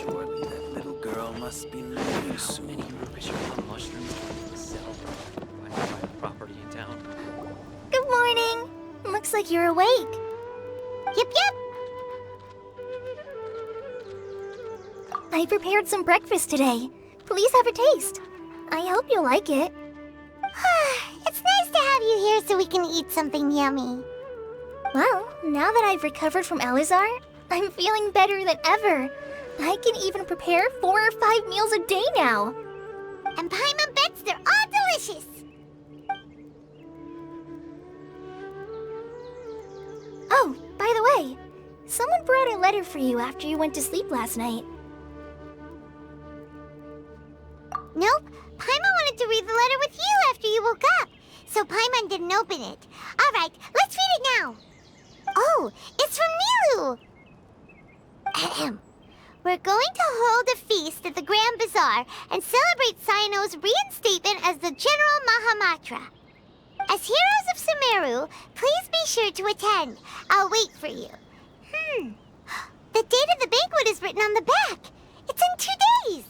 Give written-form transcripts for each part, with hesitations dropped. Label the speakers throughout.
Speaker 1: Surely that little girl must be leaving soon.
Speaker 2: Any Rubik's mushrooms to sell private property in town?
Speaker 3: Good morning. Looks like you're awake.
Speaker 4: Yep.
Speaker 3: I prepared some breakfast today. Please have a taste. I hope you'll like it.
Speaker 4: It's nice to have you here so we can eat something yummy.
Speaker 3: Well, now that I've recovered from Elazar, I'm feeling better than ever. I can even prepare 4 or 5 meals a day now.
Speaker 4: And Paimon bets they're all delicious.
Speaker 3: Oh, by the way, someone brought a letter for you after you went to sleep last night.
Speaker 4: Nope, Paimon wanted to read the letter with you after you woke up, so Paimon didn't open it. All right, let's read it now. Oh, it's from Nilu. Ahem. We're going to hold a feast at the Grand Bazaar and celebrate Cyano's reinstatement as the General Mahamatra. As heroes of Sumeru, please be sure to attend. I'll wait for you. The date of the banquet is written on the back. It's in 2 days.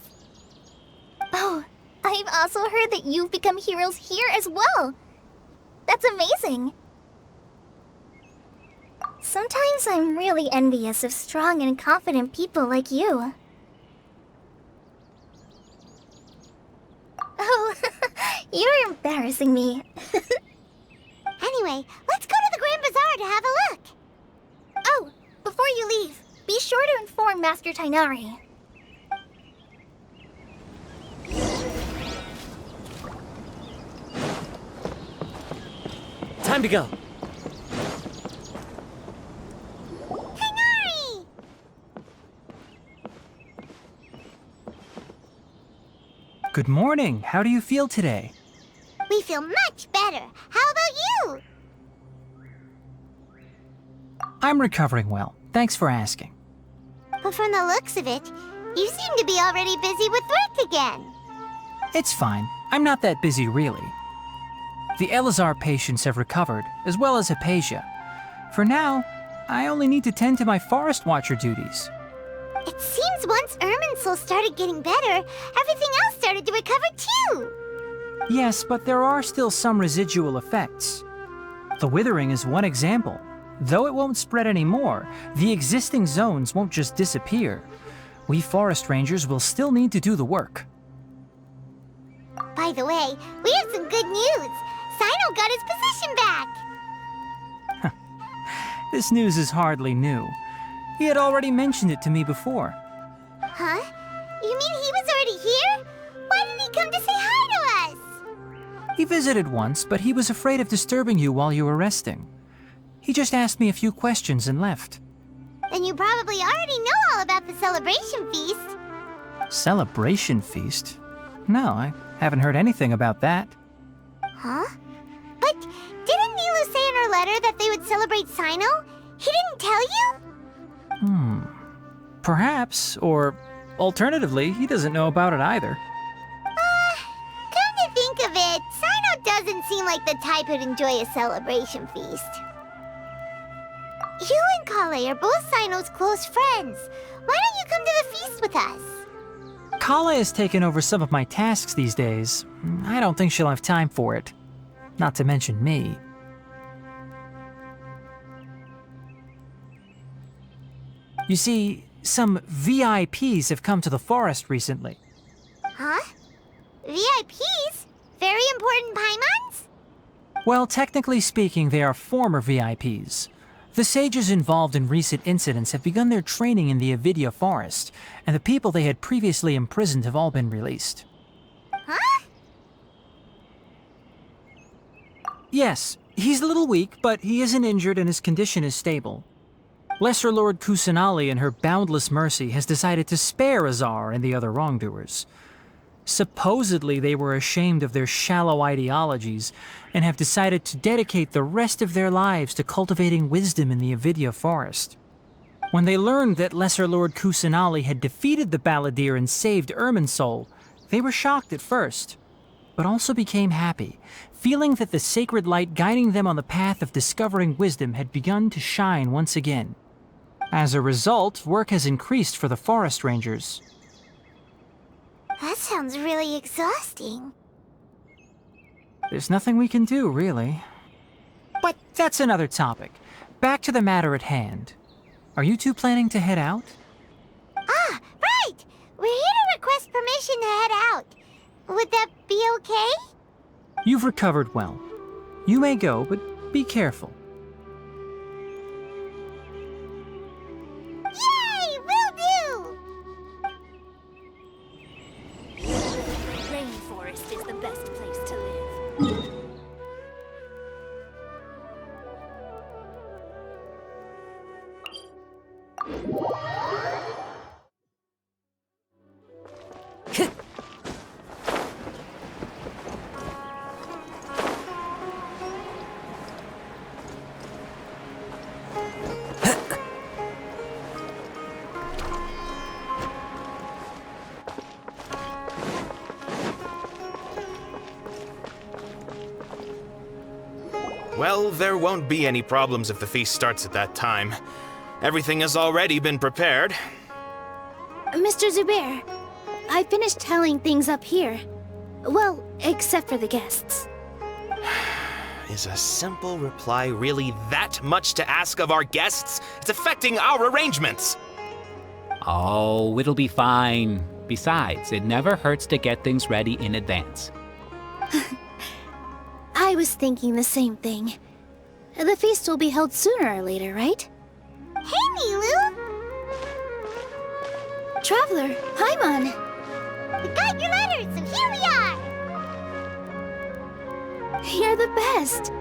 Speaker 3: Oh, I've also heard that you've become heroes here as well. That's amazing. Sometimes I'm really envious of strong and confident people like you. Oh, you're embarrassing me.
Speaker 4: Anyway, let's go to the Grand Bazaar to have a look.
Speaker 3: Oh, before you leave, be sure to inform Master Tainari.
Speaker 2: Time to go.
Speaker 4: Tainari!
Speaker 5: Good morning. How do you feel today?
Speaker 4: We feel much better. How about you?
Speaker 5: I'm recovering well. Thanks for asking.
Speaker 4: But from the looks of it, you seem to be already busy with work again.
Speaker 5: It's fine. I'm not that busy, really. The Elazar patients have recovered, as well as Hypatia. For now, I only need to tend to my Forest Watcher duties.
Speaker 4: It seems once Irminsul started getting better, everything else started to recover too.
Speaker 5: Yes, but there are still some residual effects. The withering is one example. Though it won't spread anymore, the existing zones won't just disappear. We forest rangers will still need to do the work.
Speaker 4: By the way, we have some good news. Sino got his position back.
Speaker 5: This news is hardly new. He had already mentioned it to me before.
Speaker 4: Huh? You mean he was already here? Why didn't he come to say hi to us?
Speaker 5: He visited once, but he was afraid of disturbing you while you were resting. He just asked me a few questions and left.
Speaker 4: Then you probably already know all about the celebration feast.
Speaker 5: Celebration feast? No, I haven't heard anything about that.
Speaker 4: Huh? But didn't Nilu say in her letter that they would celebrate Sino? He didn't tell you?
Speaker 5: Perhaps, or alternatively, he doesn't know about it either.
Speaker 4: Come to think of it, Sino doesn't seem like the type who'd enjoy a celebration feast. You and Kale are both Sino's close friends. Why don't you come to the feast with us?
Speaker 5: Kala has taken over some of my tasks these days. I don't think she'll have time for it. Not to mention me. You see, some VIPs have come to the forest recently.
Speaker 4: Huh? VIPs? Very important Paimons?
Speaker 5: Well, technically speaking, they are former VIPs. The sages involved in recent incidents have begun their training in the Avidya forest, and the people they had previously imprisoned have all been released.
Speaker 4: Huh?
Speaker 5: Yes, he's a little weak, but he isn't injured and his condition is stable. Lesser Lord Kusanali, in her boundless mercy, has decided to spare Azar and the other wrongdoers. Supposedly, they were ashamed of their shallow ideologies and have decided to dedicate the rest of their lives to cultivating wisdom in the Avidya forest. When they learned that Lesser Lord Kusanali had defeated the Balladeer and saved Irminsul, they were shocked at first, but also became happy, feeling that the sacred light guiding them on the path of discovering wisdom had begun to shine once again. As a result, work has increased for the forest rangers.
Speaker 4: That sounds really exhausting.
Speaker 5: There's nothing we can do, really. But that's another topic. Back to the matter at hand. Are you two planning to head out?
Speaker 4: Ah, right! We're here to request permission to head out. Would that be okay?
Speaker 5: You've recovered well. You may go, but be careful.
Speaker 4: Yay! Will do!
Speaker 3: Rainforest is the best place to live.
Speaker 6: Well, there won't be any problems if the feast starts at that time. Everything has already been prepared.
Speaker 7: Mr. Zubair, I finished tallying things up here. Well, except for the guests.
Speaker 6: Is a simple reply really that much to ask of our guests? It's affecting our arrangements.
Speaker 2: Oh, it'll be fine. Besides, it never hurts to get things ready in advance.
Speaker 7: I was thinking the same thing. The feast will be held sooner or later, right?
Speaker 4: Hey, Nilu!
Speaker 7: Traveler, Paimon!
Speaker 4: We got your letters, so here we are!
Speaker 7: You're the best!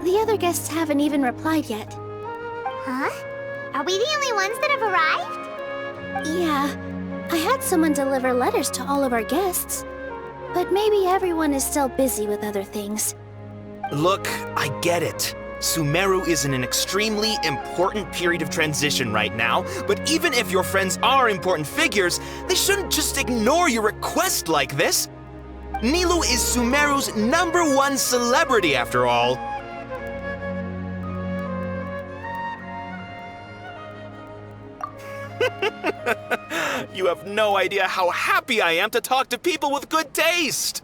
Speaker 7: The other guests haven't even replied yet.
Speaker 4: Huh? Are we the only ones that have arrived?
Speaker 7: Yeah, I had someone deliver letters to all of our guests. But maybe everyone is still busy with other things.
Speaker 6: Look, I get it. Sumeru is in an extremely important period of transition right now, but even if your friends are important figures, they shouldn't just ignore your request like this. Nilu is Sumeru's #1 celebrity, after all. You have no idea how happy I am to talk to people with good taste.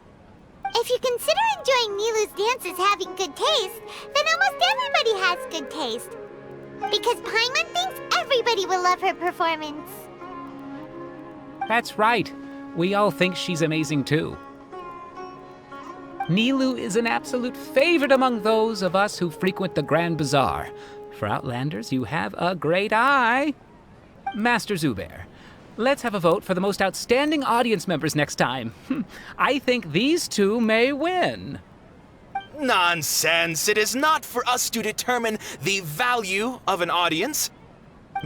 Speaker 4: If you consider enjoying Nilu's dances having good taste, then almost everybody has good taste. Because Paimon thinks everybody will love her performance.
Speaker 2: That's right. We all think she's amazing too. Nilu is an absolute favorite among those of us who frequent the Grand Bazaar. For Outlanders, you have a great eye. Master Zubair, let's have a vote for the most outstanding audience members next time. I think these two may win.
Speaker 6: Nonsense! It is not for us to determine the value of an audience.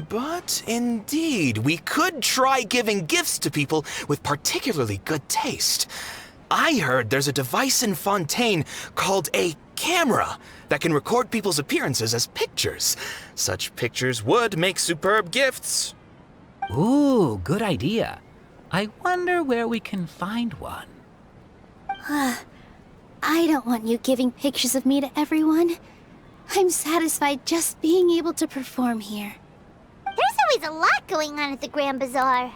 Speaker 6: But indeed, we could try giving gifts to people with particularly good taste. I heard there's a device in Fontaine called a camera that can record people's appearances as pictures. Such pictures would make superb gifts.
Speaker 2: Ooh, good idea. I wonder where we can find one.
Speaker 7: I don't want you giving pictures of me to everyone. I'm satisfied just being able to perform here.
Speaker 4: There's always a lot going on at the Grand Bazaar.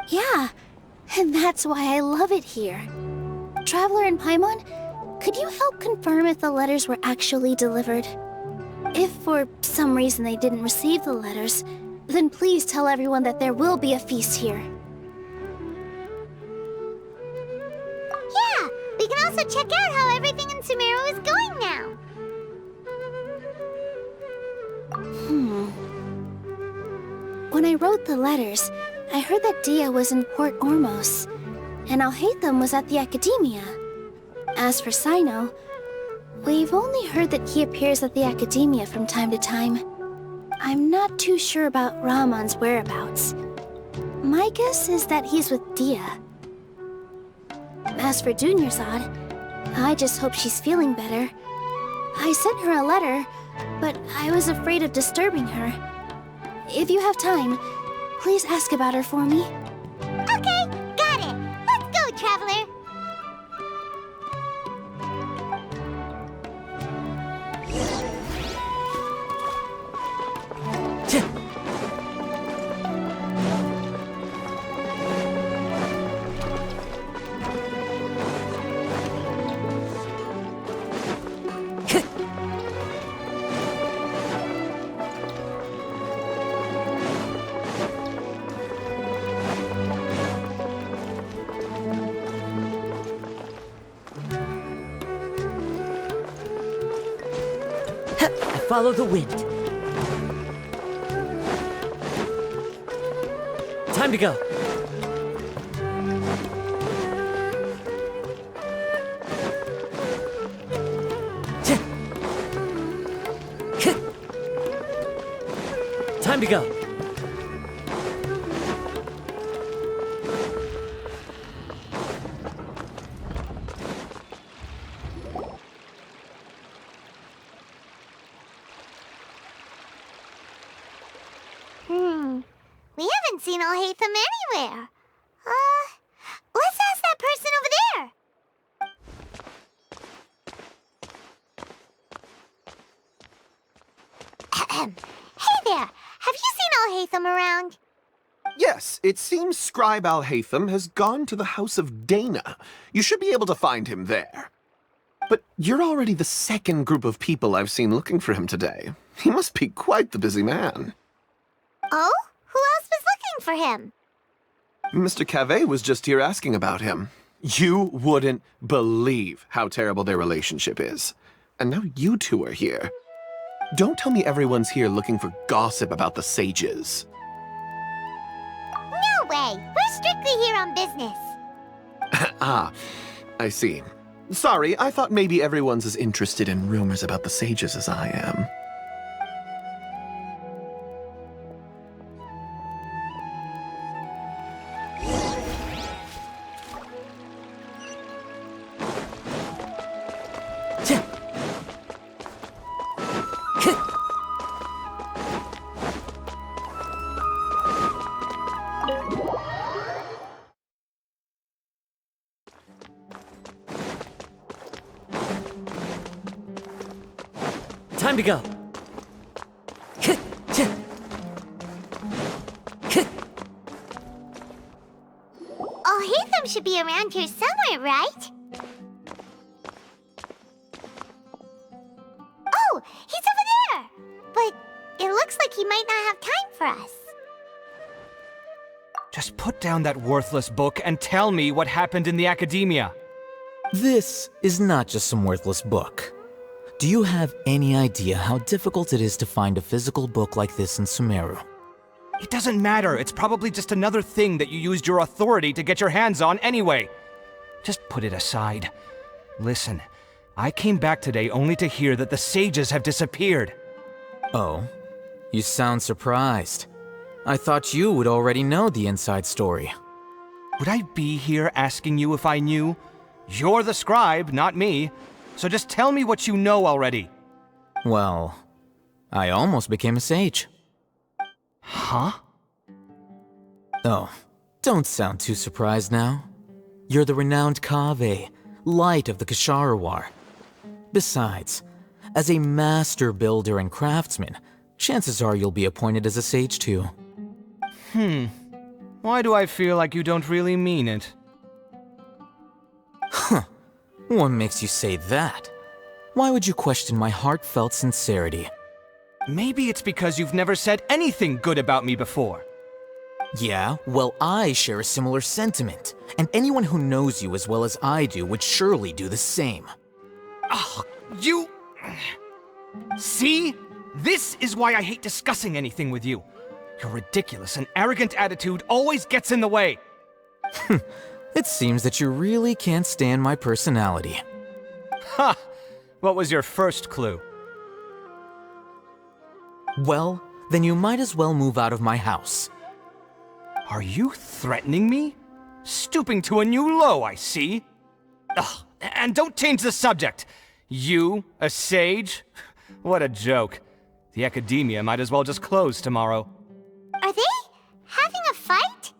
Speaker 7: Yeah, and that's why I love it here. Traveler and Paimon, could you help confirm if the letters were actually delivered? If for some reason they didn't receive the letters, then please tell everyone that there will be a feast here.
Speaker 4: Yeah, we can also check out how everything in Sumeru is going now.
Speaker 7: When I wrote the letters, I heard that Dia was in Port Ormos, and Alhaitham was at the Academia. As for Sino, we've only heard that he appears at the Academia from time to time. I'm not too sure about Rahman's whereabouts. My guess is that he's with Dia. As for Dunyarzad, I just hope she's feeling better. I sent her a letter, but I was afraid of disturbing her. If you have time, please ask about her for me.
Speaker 4: Okay, got it. Let's go, Traveler.
Speaker 8: follow the wind. Time to go. Time to go.
Speaker 4: We haven't seen Alhaitham anywhere. Let's ask that person over there. Hey there, have you seen Alhaitham around?
Speaker 9: Yes, it seems Scribe Alhaitham has gone to the House of Dana. You should be able to find him there. But you're already the second group of people I've seen looking for him today. He must be quite the busy man.
Speaker 4: Oh? Who else was looking for him?
Speaker 9: Mr. Cave was just here asking about him. You wouldn't believe how terrible their relationship is. And now you two are here. Don't tell me everyone's here looking for gossip about the sages.
Speaker 4: No way! We're strictly here on business.
Speaker 9: Ah, I see. Sorry, I thought maybe everyone's as interested in rumors about the sages as I am.
Speaker 8: Time to go.
Speaker 4: Alhaitham should be around here somewhere, right? Oh, he's over there! But it looks like he might not have time for us.
Speaker 10: Just put down that worthless book and tell me what happened in the academia.
Speaker 11: This is not just some worthless book. Do you have any idea how difficult it is to find a physical book like this in Sumeru?
Speaker 10: It doesn't matter. It's probably just another thing that you used your authority to get your hands on anyway. Just put it aside. Listen, I came back today only to hear that the sages have disappeared.
Speaker 11: Oh, you sound surprised. I thought you would already know the inside story.
Speaker 10: Would I be here asking you if I knew? You're the scribe, not me. So just tell me what you know already.
Speaker 11: Well, I almost became a sage.
Speaker 10: Huh?
Speaker 11: Oh, don't sound too surprised now. You're the renowned Kaveh, light of the Ksharawar. Besides, as a master builder and craftsman, chances are you'll be appointed as a sage too.
Speaker 10: Why do I feel like you don't really mean it?
Speaker 11: Huh. What makes you say that? Why would you question my heartfelt sincerity?
Speaker 10: Maybe it's because you've never said anything good about me before.
Speaker 11: Yeah, well, I share a similar sentiment, and anyone who knows you as well as I do would surely do the same.
Speaker 10: Ugh, you... See? This is why I hate discussing anything with you. Your ridiculous and arrogant attitude always gets in the way.
Speaker 11: It seems that you really can't stand my personality.
Speaker 10: Ha! What was your first clue?
Speaker 11: Well, then you might as well move out of my house.
Speaker 10: Are you threatening me? Stooping to a new low, I see. Ugh, and don't change the subject. You, a sage? What a joke. The academia might as well just close tomorrow.
Speaker 4: Are they having a fight?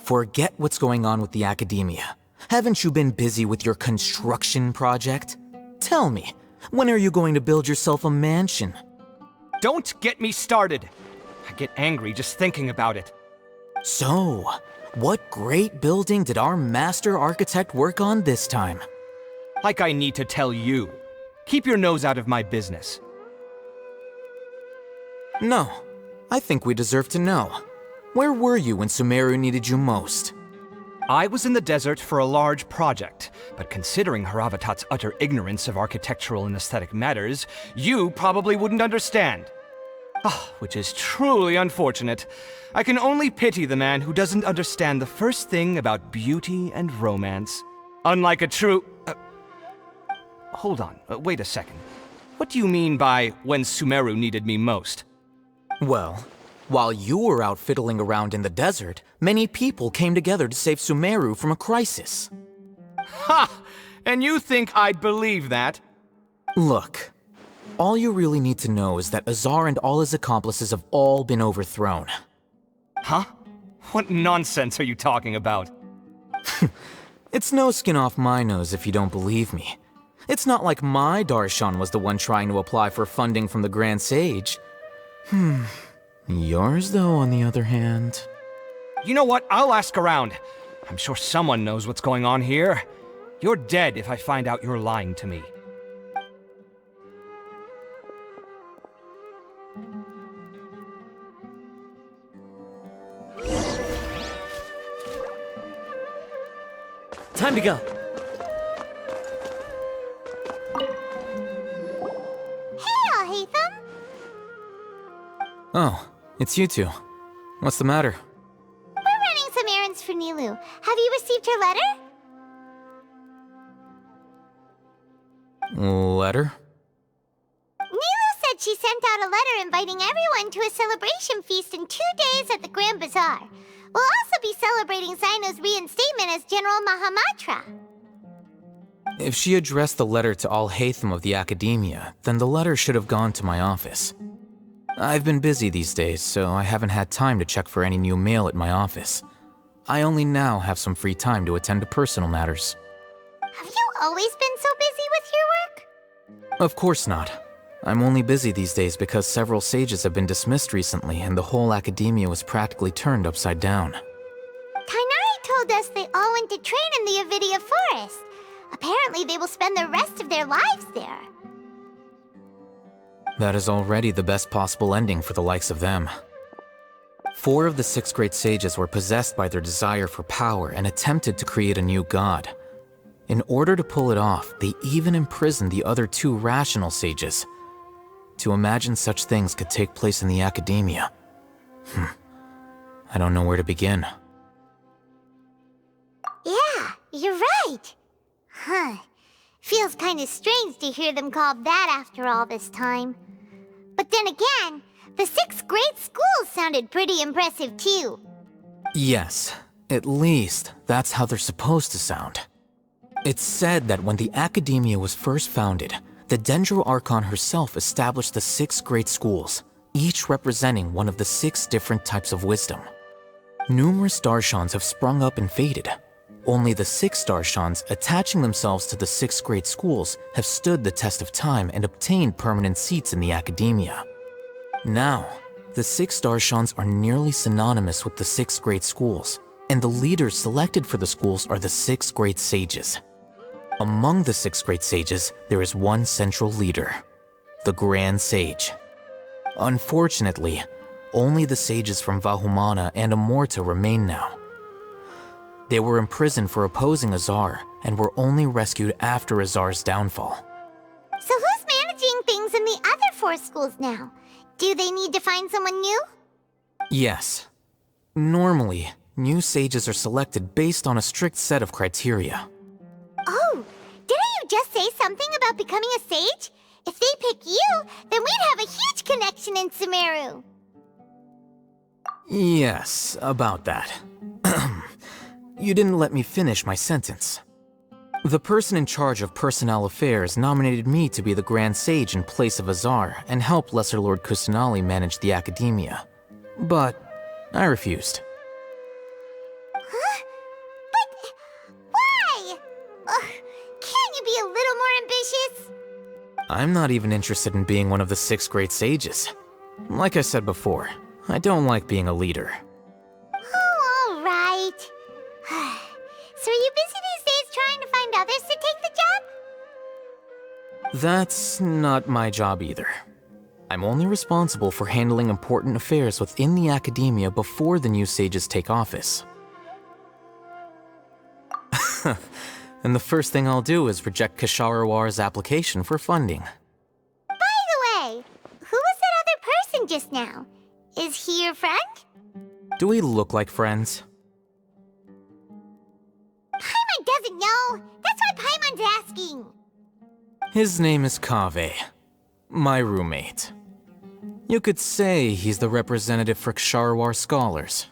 Speaker 11: Forget what's going on with the academia. Haven't you been busy with your construction project? Tell me, when are you going to build yourself a mansion?
Speaker 10: Don't get me started. I get angry just thinking about it.
Speaker 11: So, what great building did our master architect work on this time?
Speaker 10: Like I need to tell you. Keep your nose out of my business.
Speaker 11: No, I think we deserve to know. Where were you when Sumeru needed you most?
Speaker 10: I was in the desert for a large project, but considering Haravatat's utter ignorance of architectural and aesthetic matters, you probably wouldn't understand. Which is truly unfortunate. I can only pity the man who doesn't understand the first thing about beauty and romance. Unlike a true... hold on, wait a second. What do you mean by when Sumeru needed me most?
Speaker 11: Well, while you were out fiddling around in the desert, many people came together to save Sumeru from a crisis.
Speaker 10: Ha! And you think I'd believe that?
Speaker 11: Look, all you really need to know is that Azar and all his accomplices have all been overthrown.
Speaker 10: Huh? What nonsense are you talking about?
Speaker 11: It's no skin off my nose if you don't believe me. It's not like my Darshan was the one trying to apply for funding from the Grand Sage. Yours, though, on the other hand...
Speaker 10: You know what? I'll ask around. I'm sure someone knows what's going on here. You're dead if I find out you're lying to me.
Speaker 8: Time to go.
Speaker 4: Hey, Hatham!
Speaker 11: Oh, it's you two. What's the matter?
Speaker 4: We're running some errands for Nilu. Have you received her letter?
Speaker 11: Letter?
Speaker 4: Nilu said she sent out a letter inviting everyone to a celebration feast in 2 days at the Grand Bazaar. We'll also be celebrating Zaino's reinstatement as General Mahamatra.
Speaker 11: If she addressed the letter to all Hatham of the Academia, then the letter should have gone to my office. I've been busy these days, so I haven't had time to check for any new mail at my office. I only now have some free time to attend to personal matters.
Speaker 4: Have you always been so busy with your work?
Speaker 11: Of course not. I'm only busy these days because several sages have been dismissed recently and the whole Academia was practically turned upside down.
Speaker 4: Kainari told us they all went to train in the Avidia Forest. Apparently they will spend the rest of their lives there.
Speaker 11: That is already the best possible ending for the likes of them. 4 of the 6 great sages were possessed by their desire for power and attempted to create a new god. In order to pull it off, they even imprisoned the other 2 rational sages. To imagine such things could take place in the Academia. I don't know where to begin.
Speaker 4: Yeah, you're right. Feels kinda strange to hear them called that after all this time. But then again, the 6 great schools sounded pretty impressive too.
Speaker 11: Yes, at least that's how they're supposed to sound. It's said that when the Academia was first founded, the Dendro Archon herself established the 6 great schools, each representing one of the 6 different types of wisdom. Numerous Darshans have sprung up and faded. Only the 6 Darshans attaching themselves to the 6 great schools have stood the test of time and obtained permanent seats in the Academia. Now, the 6 Darshans are nearly synonymous with the 6 great schools, and the leaders selected for the schools are the 6 great sages. Among the 6 great sages, there is one central leader, the Grand Sage. Unfortunately, only the sages from Vahumana and Amorta remain now. They were imprisoned for opposing Azar and were only rescued after Azar's downfall.
Speaker 4: So who's managing things in the other 4 schools now? Do they need to find someone new?
Speaker 11: Yes. Normally, new sages are selected based on a strict set of criteria.
Speaker 4: Oh, didn't you just say something about becoming a sage? If they pick you, then we'd have a huge connection in Sumeru.
Speaker 11: Yes, about that. You didn't let me finish my sentence. The person in charge of personnel affairs nominated me to be the Grand Sage in place of Azar and help Lesser Lord Kusanali manage the Academia. But I refused.
Speaker 4: Huh? But why? Can't you be a little more ambitious?
Speaker 11: I'm not even interested in being one of the 6 great sages. Like I said before, I don't like being a leader.
Speaker 4: Oh, all right. So are you busy these days trying to find others to take the job?
Speaker 11: That's not my job either. I'm only responsible for handling important affairs within the Academia before the new sages take office. And the first thing I'll do is reject Kasharawar's application for funding.
Speaker 4: By the way, who was that other person just now? Is he your friend?
Speaker 11: Do we look like friends?
Speaker 4: Paimon doesn't know. That's why Paimon's asking.
Speaker 11: His name is Kaveh, my roommate. You could say he's the representative for Ksharawar scholars.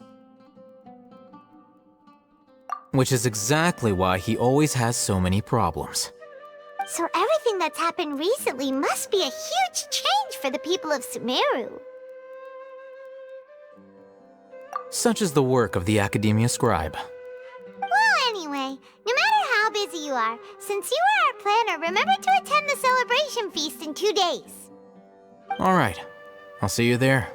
Speaker 11: Which is exactly why he always has so many problems.
Speaker 4: So everything that's happened recently must be a huge change for the people of Sumeru.
Speaker 11: Such is the work of the Academia Scribe.
Speaker 4: Well, anyway, no matter how busy you are, since you are our planner, remember to attend the celebration feast in 2 days.
Speaker 11: Alright, I'll see you there.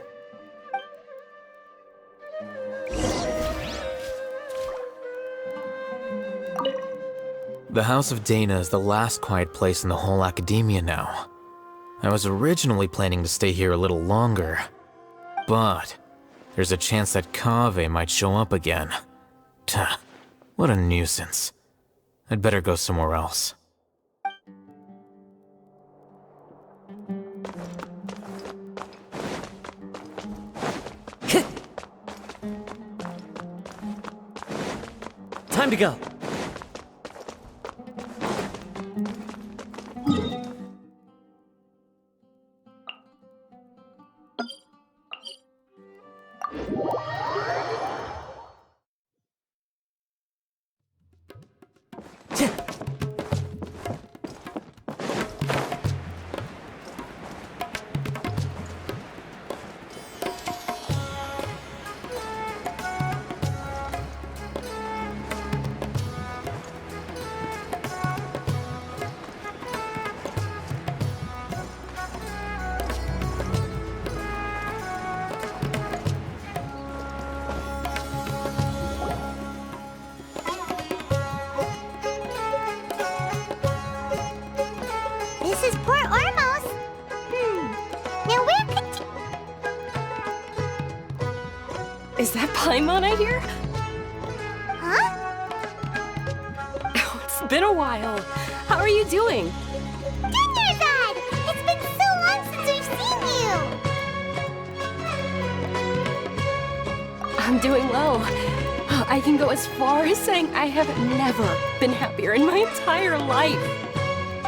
Speaker 11: The House of Dana is the last quiet place in the whole Academia now. I was originally planning to stay here a little longer, but there's a chance that Kaveh might show up again. Tuh, what a nuisance. I'd better go somewhere else.
Speaker 8: Time to go.
Speaker 4: This is Port Ormos. Now where could...
Speaker 12: Is that Paimon I hear?
Speaker 4: Huh?
Speaker 12: Oh, it's been a while. How are you doing?
Speaker 4: Dinderzad! It's been so long since we've seen you!
Speaker 12: I'm doing well. I can go as far as saying I have never been happier in my entire life.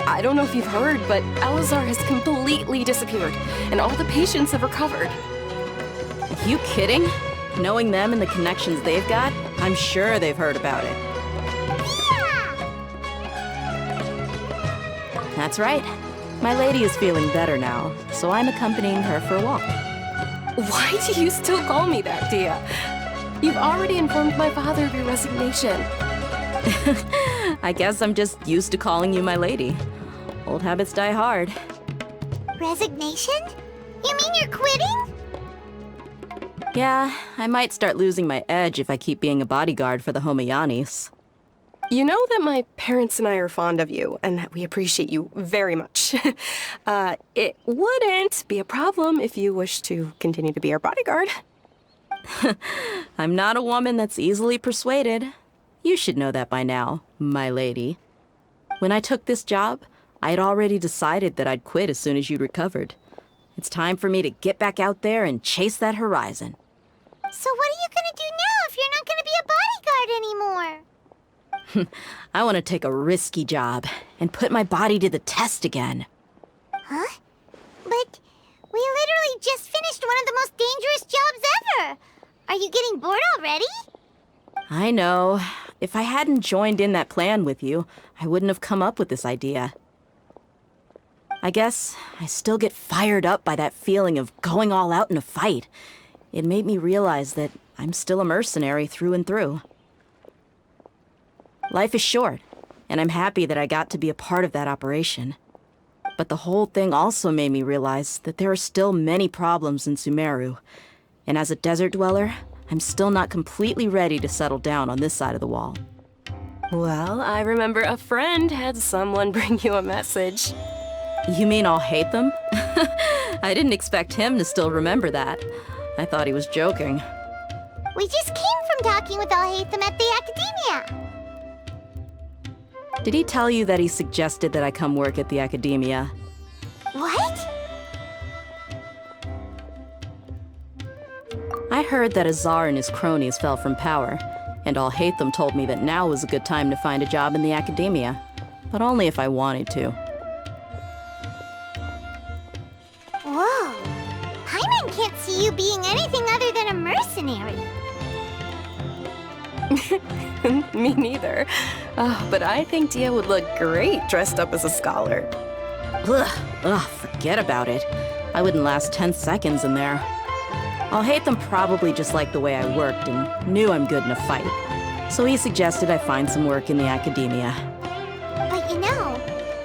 Speaker 12: I don't know if you've heard, but Alizar has completely disappeared, and all the patients have recovered.
Speaker 13: You kidding? Knowing them and the connections they've got, I'm sure they've heard about it.
Speaker 4: Yeah!
Speaker 13: That's right. My lady is feeling better now, so I'm accompanying her for a walk.
Speaker 12: Why do you still call me that, Dia? You've already informed my father of your resignation.
Speaker 13: I guess I'm just used to calling you my lady. Old habits die hard.
Speaker 4: Resignation? You mean you're quitting?
Speaker 13: Yeah, I might start losing my edge if I keep being a bodyguard for the Homayanis.
Speaker 12: You know that my parents and I are fond of you, and that we appreciate you very much. It wouldn't be a problem if you wish to continue to be our bodyguard.
Speaker 13: I'm not a woman that's easily persuaded. You should know that by now, my lady. When I took this job, I had already decided that I'd quit as soon as you'd recovered. It's time for me to get back out there and chase that horizon.
Speaker 4: So what are you gonna do now if you're not gonna be a bodyguard anymore?
Speaker 13: I want to take a risky job and put my body to the test again.
Speaker 4: Huh? But we literally just finished one of the most dangerous jobs ever! Are you getting bored already?
Speaker 13: I know. If I hadn't joined in that plan with you, I wouldn't have come up with this idea. I guess I still get fired up by that feeling of going all out in a fight. It made me realize that I'm still a mercenary through and through. Life is short, and I'm happy that I got to be a part of that operation. But the whole thing also made me realize that there are still many problems in Sumeru. And as a desert dweller, I'm still not completely ready to settle down on this side of the wall.
Speaker 12: Well, I remember a friend had someone bring you a message.
Speaker 13: You mean I'll hate them? I didn't expect him to still remember that. I thought he was joking.
Speaker 4: We just came from talking with Alhaitham at the Academia.
Speaker 13: Did he tell you that he suggested that I come work at the Academia?
Speaker 4: What?
Speaker 13: I heard that Azar and his cronies fell from power, and Alhaitham told me that now was a good time to find a job in the Academia, but only if I wanted to.
Speaker 4: Whoa. Paimon can't see you being anything other than a mercenary.
Speaker 12: Me neither. Oh, but I think Dia would look great dressed up as a scholar.
Speaker 13: Ugh, forget about it. I wouldn't last 10 seconds in there. Alhaitham probably just liked the way I worked and knew I'm good in a fight. So he suggested I find some work in the Academia.
Speaker 4: But you know,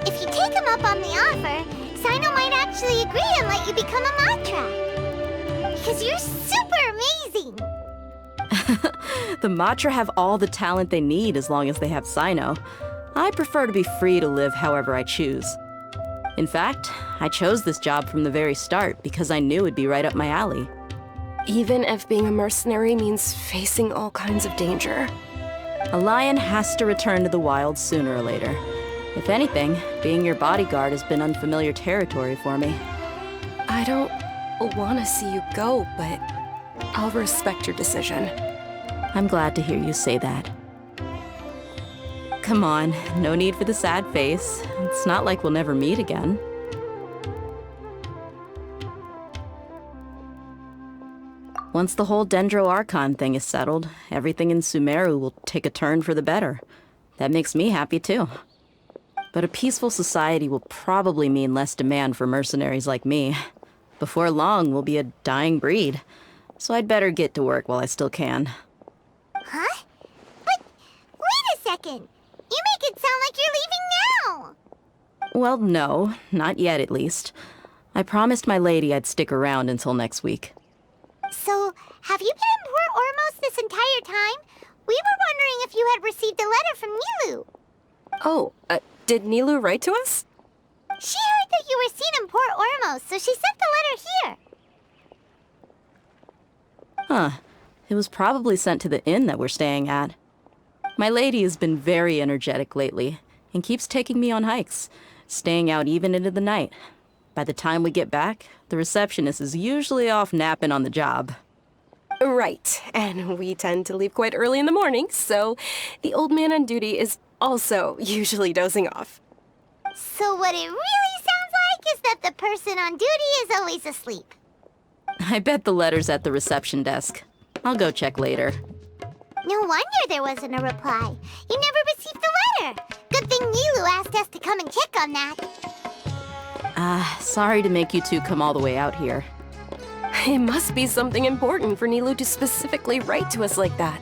Speaker 4: if you take him up on the offer, Sino might actually agree and let you become a Matra. Because you're super amazing!
Speaker 13: The Matra have all the talent they need as long as they have Sino. I prefer to be free to live however I choose. In fact, I chose this job from the very start because I knew it'd be right up my alley.
Speaker 12: Even if being a mercenary means facing all kinds of danger.
Speaker 13: A lion has to return to the wild sooner or later. If anything, being your bodyguard has been unfamiliar territory for me.
Speaker 12: I don't want to see you go, but I'll respect your decision.
Speaker 13: I'm glad to hear you say that. Come on, no need for the sad face. It's not like we'll never meet again. Once the whole Dendro Archon thing is settled, everything in Sumeru will take a turn for the better. That makes me happy too. But a peaceful society will probably mean less demand for mercenaries like me. Before long, we'll be a dying breed. So I'd better get to work while I still can.
Speaker 4: Huh? But wait a second! You make it sound like you're leaving now!
Speaker 13: Well, no, not yet at least. I promised my lady I'd stick around until next week.
Speaker 4: So, have you been in Port Ormos this entire time? We were wondering if you had received a letter from Nilou.
Speaker 12: Oh, did Nilou write to us?
Speaker 4: She heard that you were seen in Port Ormos, so she sent the letter here.
Speaker 13: Huh. It was probably sent to the inn that we're staying at. My lady has been very energetic lately and keeps taking me on hikes, staying out even into the night. By the time we get back, the receptionist is usually off napping on the job.
Speaker 12: Right, and we tend to leave quite early in the morning, so the old man on duty is also usually dozing off.
Speaker 4: So what it really sounds like is that the person on duty is always asleep.
Speaker 13: I bet the letter's at the reception desk. I'll go check later.
Speaker 4: No wonder there wasn't a reply. You never received the letter. Good thing Nilou asked us to come and check on that.
Speaker 13: Sorry to make you two come all the way out here.
Speaker 12: It must be something important for Nilou to specifically write to us like that.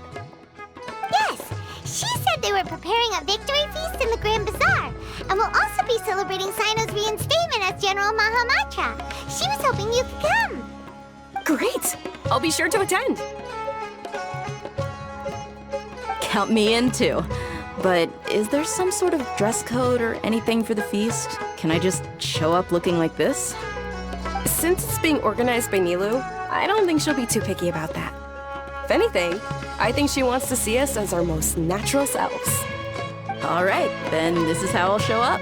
Speaker 4: Yes, she said they were preparing a victory feast in the Grand Bazaar, and will also be celebrating Sino's reinstatement as General Mahamatra. She was hoping you could come.
Speaker 12: Great! I'll be sure to attend.
Speaker 13: Count me in too. But is there some sort of dress code or anything for the feast? Can I just show up looking like this?
Speaker 12: Since it's being organized by Nilou, I don't think she'll be too picky about that. If anything, I think she wants to see us as our most natural selves.
Speaker 13: All right, then this is how I'll show up.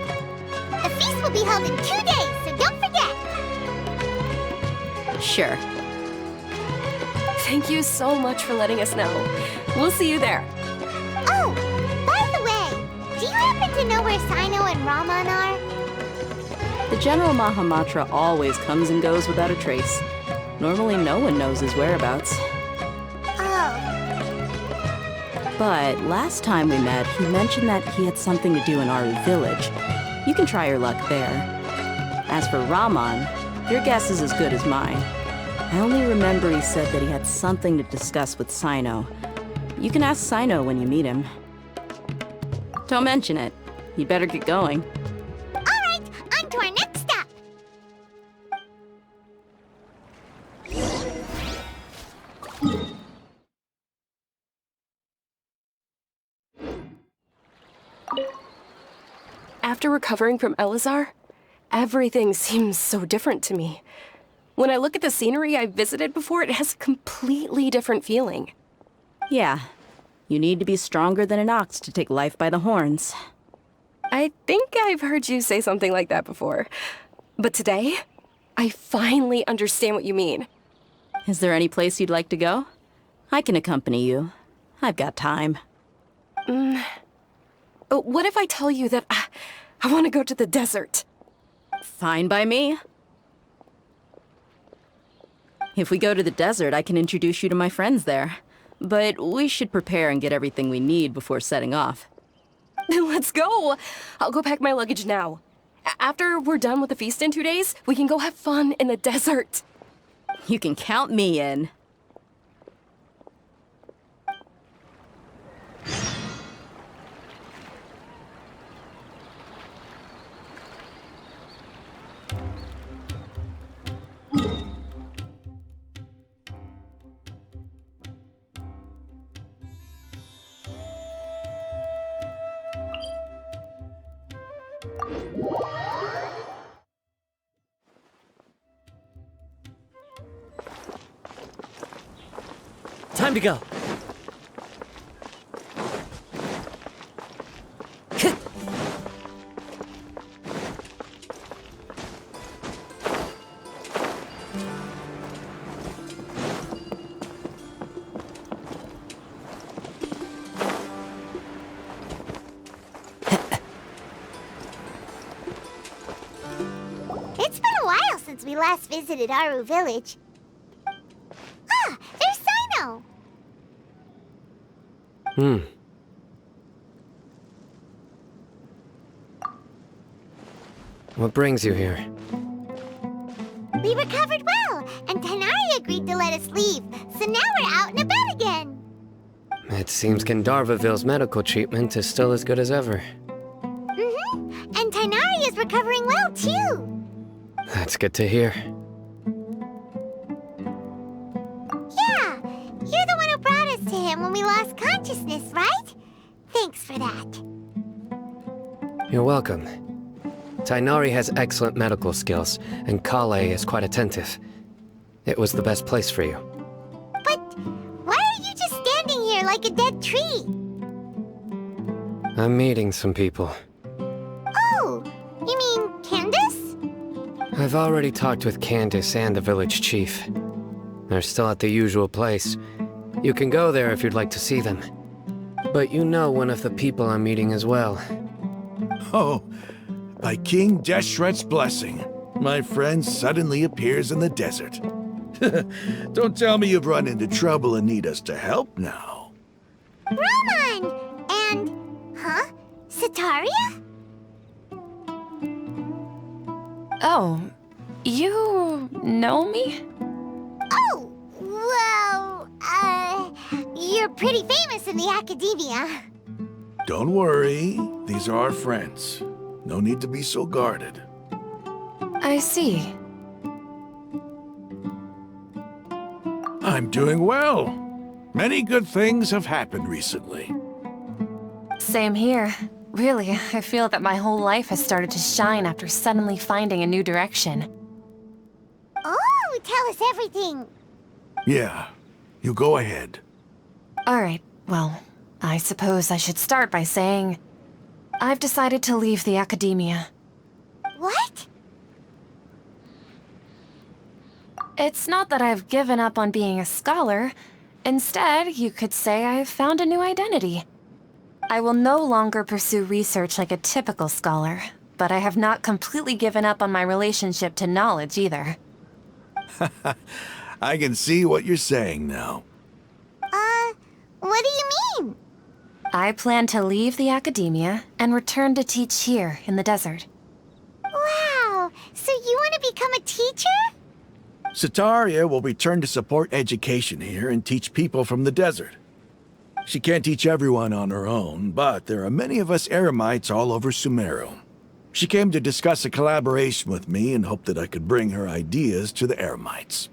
Speaker 4: The feast will be held in 2 days, so don't forget.
Speaker 13: Sure.
Speaker 12: Thank you so much for letting us know. We'll see you there.
Speaker 4: Oh, by the way, do you happen to know where Sino and Raman are?
Speaker 13: The General Mahamatra always comes and goes without a trace. Normally no one knows his whereabouts.
Speaker 4: Oh.
Speaker 13: But last time we met, he mentioned that he had something to do in Aru Village. You can try your luck there. As for Raman, your guess is as good as mine. I only remember he said that he had something to discuss with Sino. You can ask Sino when you meet him. Don't mention it. You'd better get going.
Speaker 4: All right, on to our next stop.
Speaker 12: After recovering from Elazar, everything seems so different to me. When I look at the scenery I visited before, it has a completely different feeling.
Speaker 13: Yeah, you need to be stronger than an ox to take life by the horns.
Speaker 12: I think I've heard you say something like that before. But today, I finally understand what you mean.
Speaker 13: Is there any place you'd like to go? I can accompany you. I've got time.
Speaker 12: What if I tell you that I want to go to the desert?
Speaker 13: Fine by me. If we go to the desert, I can introduce you to my friends there. But we should prepare and get everything we need before setting off.
Speaker 12: Let's go! I'll go pack my luggage now. After we're done with the feast in 2 days, we can go have fun in the desert.
Speaker 13: You can count me in.
Speaker 8: Time to go.
Speaker 4: It's been a while since we last visited Aru Village. Ah, there's Sino!
Speaker 14: What brings you here?
Speaker 4: We recovered well, and Tanari agreed to let us leave, so now we're out and about again.
Speaker 14: It seems Gandharvaville's medical treatment is still as good as ever.
Speaker 4: And Tanari is recovering well, too.
Speaker 14: That's good to hear.
Speaker 4: Yeah, you're the one who brought us to him when we lost consciousness, right? Thanks for that.
Speaker 14: You're welcome. Tainari has excellent medical skills, and Kale is quite attentive. It was the best place for you.
Speaker 4: But why are you just standing here like a dead tree?
Speaker 14: I'm meeting some people.
Speaker 4: Oh, you mean Candace?
Speaker 14: I've already talked with Candace and the village chief. They're still at the usual place. You can go there if you'd like to see them. But you know one of the people I'm meeting as well.
Speaker 15: Oh, by King Deshret's blessing, my friend suddenly appears in the desert. Don't tell me you've run into trouble and need us to help now.
Speaker 4: Roman! And... huh? Sataria?
Speaker 12: Oh, you know me?
Speaker 4: Oh, well, you're pretty famous in the academia.
Speaker 15: Don't worry, these are our friends. No need to be so guarded.
Speaker 12: I see.
Speaker 15: I'm doing well. Many good things have happened recently.
Speaker 16: Same here. Really, I feel that my whole life has started to shine after suddenly finding a new direction.
Speaker 4: Oh, tell us everything.
Speaker 15: Yeah, you go ahead.
Speaker 16: Alright, well, I suppose I should start by saying I've decided to leave the academia.
Speaker 4: What?
Speaker 16: It's not that I've given up on being a scholar. Instead, you could say I've found a new identity. I will no longer pursue research like a typical scholar, but I have not completely given up on my relationship to knowledge either.
Speaker 15: I can see what you're saying now.
Speaker 4: What do you mean?
Speaker 16: I plan to leave the academia and return to teach here in the desert.
Speaker 4: Wow, so you want to become a teacher?
Speaker 15: Sataria will return to support education here and teach people from the desert. She can't teach everyone on her own, but there are many of us Eremites all over Sumeru. She came to discuss a collaboration with me and hoped that I could bring her ideas to the Eremites.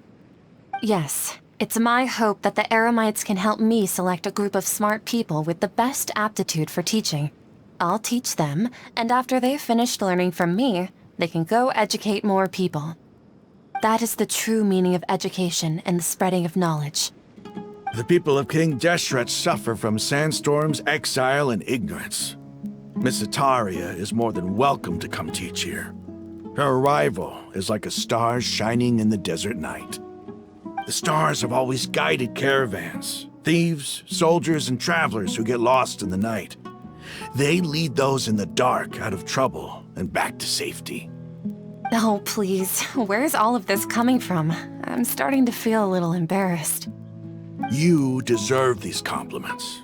Speaker 16: Yes, it's my hope that the Eremites can help me select a group of smart people with the best aptitude for teaching. I'll teach them, and after they've finished learning from me, they can go educate more people. That is the true meaning of education and the spreading of knowledge.
Speaker 15: The people of King Deshret suffer from sandstorms, exile, and ignorance. Miss Ataria is more than welcome to come teach here. Her arrival is like a star shining in the desert night. The stars have always guided caravans, thieves, soldiers, and travelers who get lost in the night. They lead those in the dark out of trouble and back to safety.
Speaker 16: Oh, please. Where's all of this coming from? I'm starting to feel a little embarrassed.
Speaker 15: You deserve these compliments.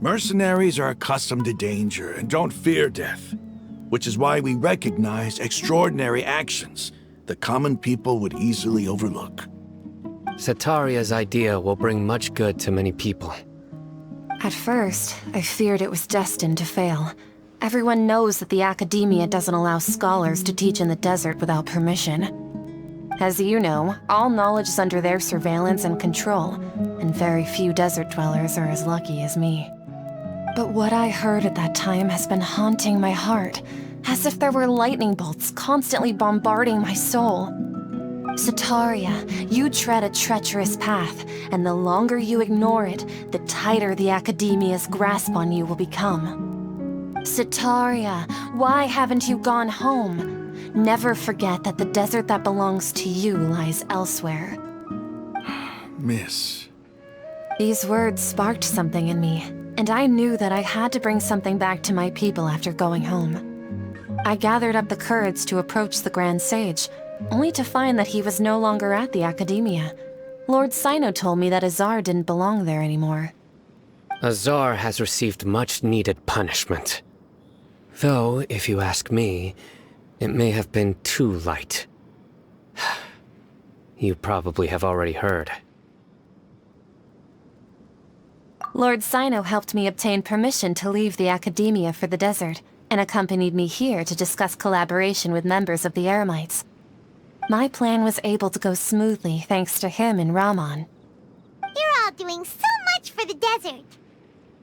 Speaker 15: Mercenaries are accustomed to danger and don't fear death, which is why we recognize extraordinary actions that common people would easily overlook.
Speaker 14: Setaria's idea will bring much good to many people.
Speaker 16: At first, I feared it was destined to fail. Everyone knows that the Academia doesn't allow scholars to teach in the desert without permission. As you know, all knowledge is under their surveillance and control, and very few desert dwellers are as lucky as me. But what I heard at that time has been haunting my heart, as if there were lightning bolts constantly bombarding my soul. Setaria, you tread a treacherous path, and the longer you ignore it, the tighter the Academia's grasp on you will become. Setaria, why haven't you gone home? Never forget that the desert that belongs to you lies elsewhere.
Speaker 15: Miss.
Speaker 16: These words sparked something in me, and I knew that I had to bring something back to my people after going home. I gathered up the courage to approach the Grand Sage, only to find that he was no longer at the Academia. Lord Sino told me that Azar didn't belong there anymore.
Speaker 14: Azar has received much-needed punishment. Though, if you ask me, it may have been too light. You probably have already heard.
Speaker 16: Lord Sino helped me obtain permission to leave the Academia for the desert, and accompanied me here to discuss collaboration with members of the Eremites. My plan was able to go smoothly thanks to him and Rahman.
Speaker 4: You're all doing so much for the desert.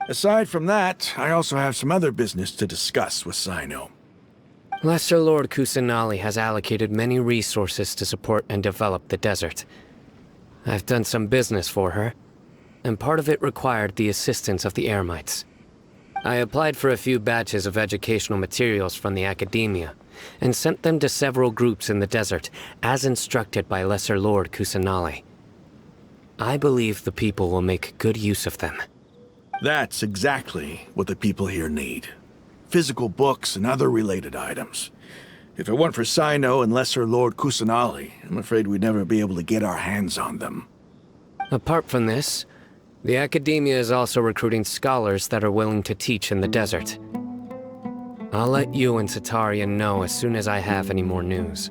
Speaker 15: Aside from that, I also have some other business to discuss with Sino.
Speaker 14: Lesser Lord Kusanali has allocated many resources to support and develop the desert. I've done some business for her, and part of it required the assistance of the Eremites. I applied for a few batches of educational materials from the Academia, and sent them to several groups in the desert, as instructed by Lesser Lord Kusanali. I believe the people will make good use of them.
Speaker 15: That's exactly what the people here need. Physical books and other related items. If it weren't for Sino and Lesser Lord Kusanali, I'm afraid we'd never be able to get our hands on them.
Speaker 14: Apart from this, the Academia is also recruiting scholars that are willing to teach in the desert. I'll let you and Setaria know as soon as I have any more news.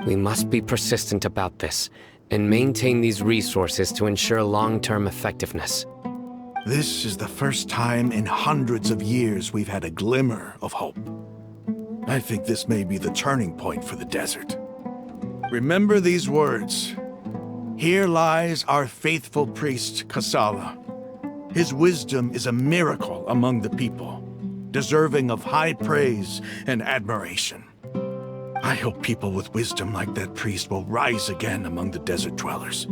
Speaker 14: We must be persistent about this, and maintain these resources to ensure long-term effectiveness.
Speaker 15: This is the first time in hundreds of years we've had a glimmer of hope. I think this may be the turning point for the desert. Remember these words. Here lies our faithful priest, Kasala. His wisdom is a miracle among the people, deserving of high praise and admiration. I hope people with wisdom like that priest will rise again among the desert dwellers.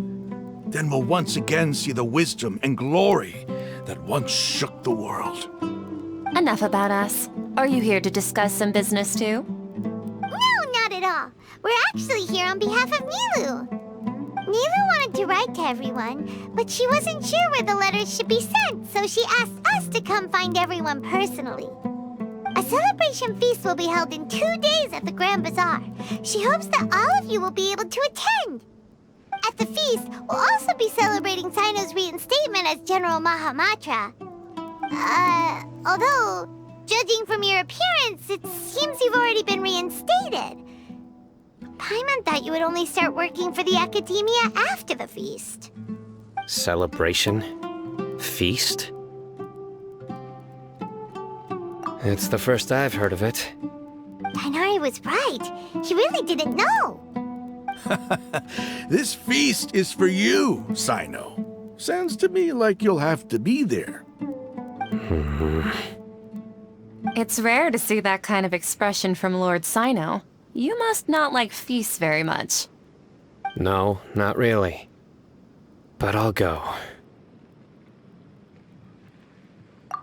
Speaker 15: Then we'll once again see the wisdom and glory that once shook the world.
Speaker 16: Enough about us. Are you here to discuss some business too?
Speaker 4: No, not at all. We're actually here on behalf of Nilu. Nilu wanted to write to everyone, but she wasn't sure where the letters should be sent, so she asked us to come find everyone personally. A celebration feast will be held in 2 days at the Grand Bazaar. She hopes that all of you will be able to attend. At the feast, we'll also be celebrating Sino's reinstatement as General Mahamatra. Although, judging from your appearance, it seems you've already been reinstated. Paimon thought you would only start working for the Academia after the feast.
Speaker 14: Celebration? Feast? It's the first I've heard of it.
Speaker 4: Tainari was right. He really didn't know.
Speaker 15: This feast is for you, Sino. Sounds to me like you'll have to be there.
Speaker 16: It's rare to see that kind of expression from Lord Sino. You must not like feasts very much.
Speaker 14: No, not really. But I'll go.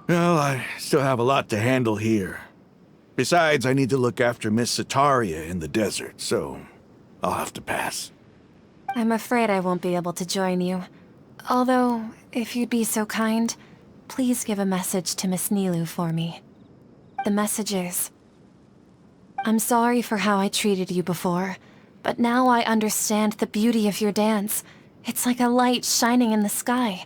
Speaker 15: Well, I still have a lot to handle here. Besides, I need to look after Miss Sataria in the desert, so I'll have to pass.
Speaker 16: I'm afraid I won't be able to join you. Although, if you'd be so kind, please give a message to Miss Nilu for me. The message is, I'm sorry for how I treated you before, but now I understand the beauty of your dance. It's like a light shining in the sky.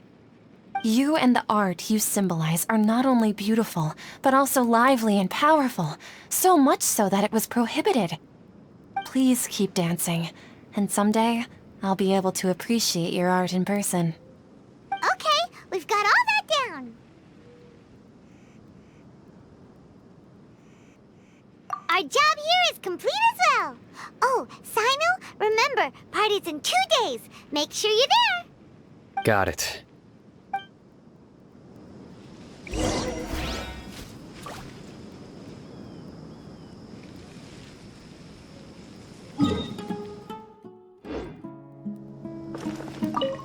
Speaker 16: You and the art you symbolize are not only beautiful, but also lively and powerful, so much so that it was prohibited. Please keep dancing, and someday I'll be able to appreciate your art in person.
Speaker 4: Okay, we've got all that down. Our job here is complete as well. Oh, Sino, remember, party's in 2 days. Make sure you're there.
Speaker 14: Got it.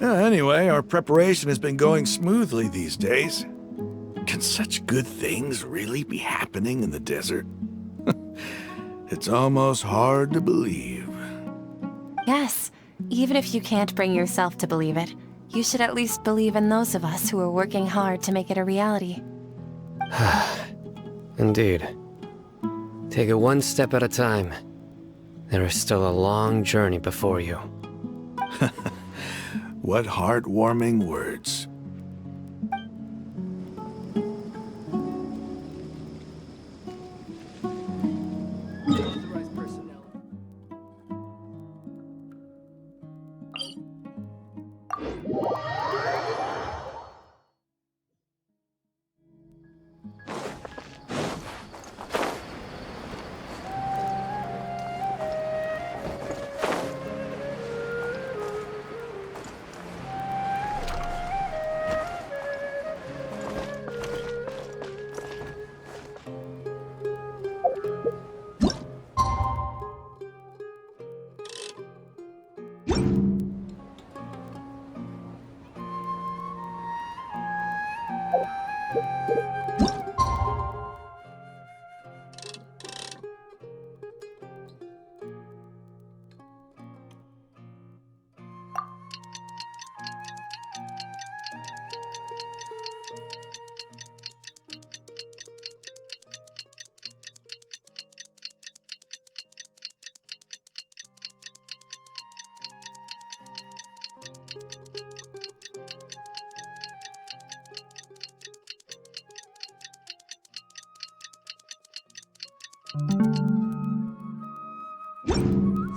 Speaker 15: Anyway, our preparation has been going smoothly these days. Can such good things really be happening in the desert? It's almost hard to believe.
Speaker 16: Yes, even if you can't bring yourself to believe it, you should at least believe in those of us who are working hard to make it a reality.
Speaker 14: Indeed. Take it one step at a time. There is still a long journey before you.
Speaker 15: What heartwarming words.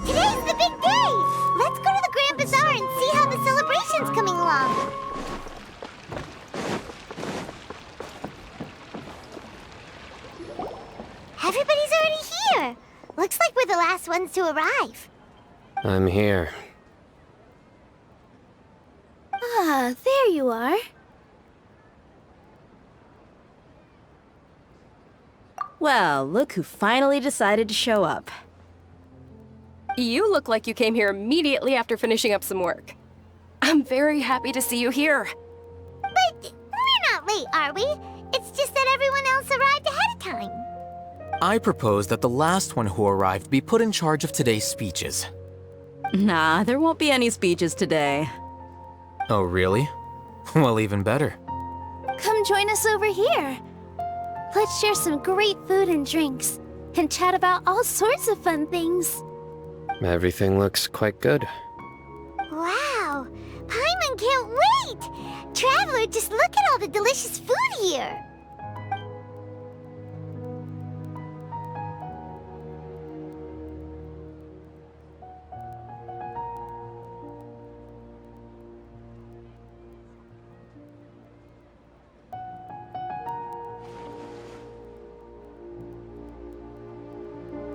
Speaker 4: Today's the big day! Let's go to the Grand Bazaar and see how the celebration's coming along. Everybody's already here. Looks like we're the last ones to arrive.
Speaker 14: I'm here.
Speaker 7: Ah, there you are.
Speaker 13: Well, look who finally decided to show up.
Speaker 12: You look like you came here immediately after finishing up some work. I'm very happy to see you here.
Speaker 4: But we're not late, are we? It's just that everyone else arrived ahead of time.
Speaker 11: I propose that the last one who arrived be put in charge of today's speeches.
Speaker 13: Nah, there won't be any speeches today.
Speaker 11: Oh, really? Well, even better.
Speaker 7: Come join us over here. Let's share some great food and drinks, and chat about all sorts of fun things.
Speaker 14: Everything looks quite good.
Speaker 4: Wow! Paimon can't wait! Traveler, just look at all the delicious food here!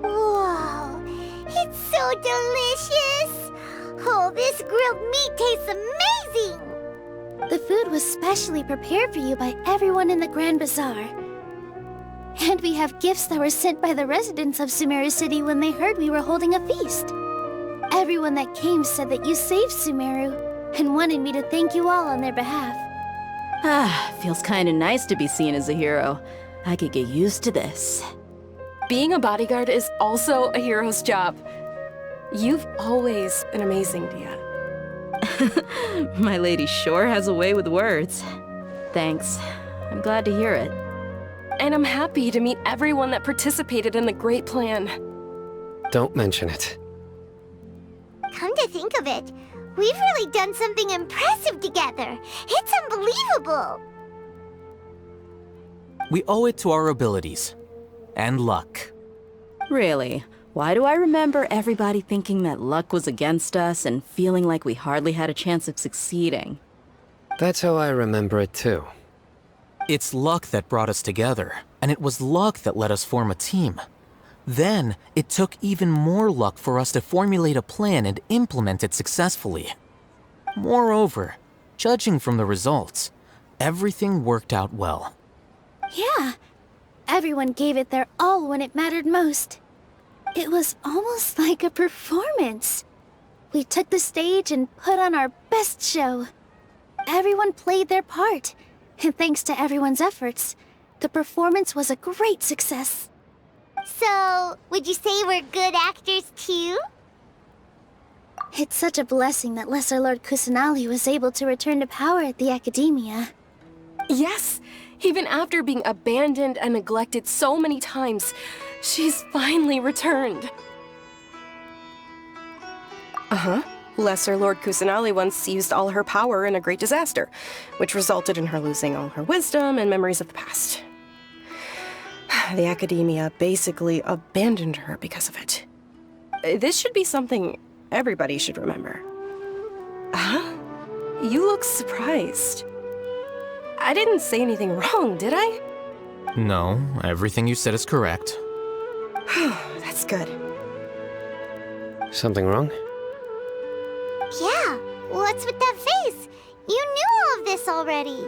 Speaker 4: Whoa! It's so delicious! Oh, this grilled meat tastes amazing!
Speaker 7: The food was specially prepared for you by everyone in the Grand Bazaar. And we have gifts that were sent by the residents of Sumeru City when they heard we were holding a feast. Everyone that came said that you saved Sumeru and wanted me to thank you all on their behalf.
Speaker 13: Ah, feels kinda nice to be seen as a hero. I could get used to this.
Speaker 12: being a bodyguard is also a hero's job. You've always been amazing, Dia.
Speaker 13: My lady sure has a way with words. Thanks. I'm glad to hear it.
Speaker 12: And I'm happy to meet everyone that participated in the great plan.
Speaker 14: Don't mention it.
Speaker 4: Come to think of it, we've really done something impressive together. It's unbelievable.
Speaker 11: We owe it to our abilities. And luck.
Speaker 13: Really? Why do I remember everybody thinking that luck was against us and feeling like we hardly had a chance of succeeding?
Speaker 14: That's how I remember it too.
Speaker 11: It's luck that brought us together, and it was luck that let us form a team. Then, it took even more luck for us to formulate a plan and implement it successfully. Moreover, judging from the results, everything worked out well.
Speaker 7: Yeah, everyone gave it their all when it mattered most. It was almost like a performance. We took the stage and put on our best show. Everyone played their part, and thanks to everyone's efforts, the performance was a great success.
Speaker 4: So, would you say we're good actors too?
Speaker 7: It's such a blessing that Lesser Lord Kusanali was able to return to power at the Academia.
Speaker 12: Yes! Even after being abandoned and neglected so many times, she's finally returned. Uh-huh. Lesser Lord Kusanali once used all her power in a great disaster, which resulted in her losing all her wisdom and memories of the past. The Academia basically abandoned her because of it. This should be something everybody should remember. Huh? You look surprised. I didn't say anything wrong, did I?
Speaker 11: No, everything you said is correct.
Speaker 12: That's good.
Speaker 14: Something wrong?
Speaker 4: Yeah, what's with that face? You knew all of this already.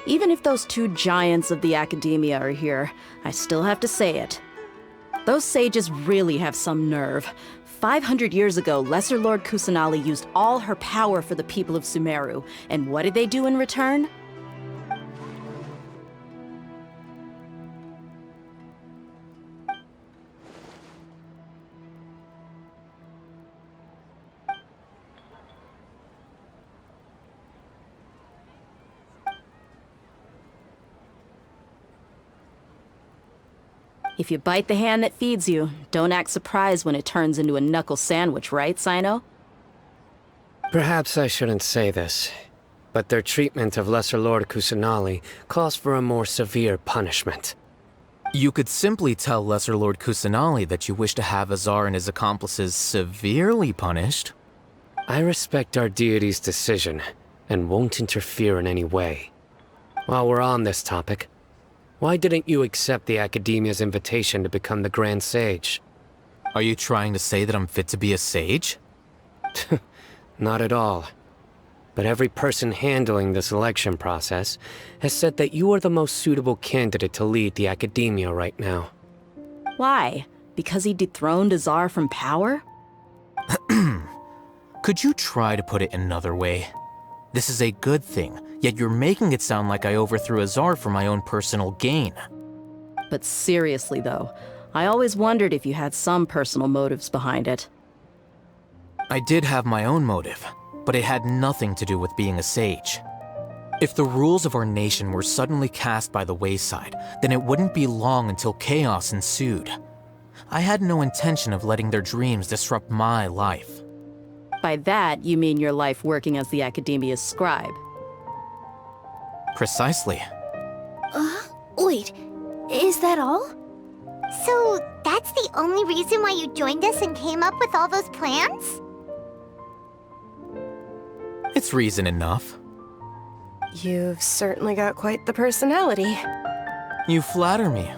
Speaker 13: Even if those two giants of the Academia are here, I still have to say it. Those sages really have some nerve. 500 years ago, Lesser Lord Kusanali used all her power for the people of Sumeru, and what did they do in return? If you bite the hand that feeds you, don't act surprised when it turns into a knuckle sandwich, right, Sino?
Speaker 14: Perhaps I shouldn't say this, but their treatment of Lesser Lord Kusanali calls for a more severe punishment.
Speaker 11: You could simply tell Lesser Lord Kusanali that you wish to have Azar and his accomplices severely punished.
Speaker 14: I respect our deity's decision, and won't interfere in any way. While we're on this topic, why didn't you accept the Academia's invitation to become the Grand Sage?
Speaker 11: Are you trying to say that I'm fit to be a sage?
Speaker 14: Not at all. But every person handling the selection process has said that you are the most suitable candidate to lead the Academia right now.
Speaker 13: Why? Because he dethroned Azar from power?
Speaker 11: Could you try to put it another way? This is a good thing, yet you're making it sound like I overthrew Azar for my own personal gain.
Speaker 13: But seriously though, I always wondered if you had some personal motives behind it.
Speaker 11: I did have my own motive, but it had nothing to do with being a sage. If the rules of our nation were suddenly cast by the wayside, then it wouldn't be long until chaos ensued. I had no intention of letting their dreams disrupt my life.
Speaker 13: By that, you mean your life working as the Academia's scribe.
Speaker 11: Precisely.
Speaker 7: Wait, is that all?
Speaker 4: So, that's the only reason why you joined us and came up with all those plans?
Speaker 11: It's reason enough.
Speaker 12: You've certainly got quite the personality.
Speaker 11: You flatter me.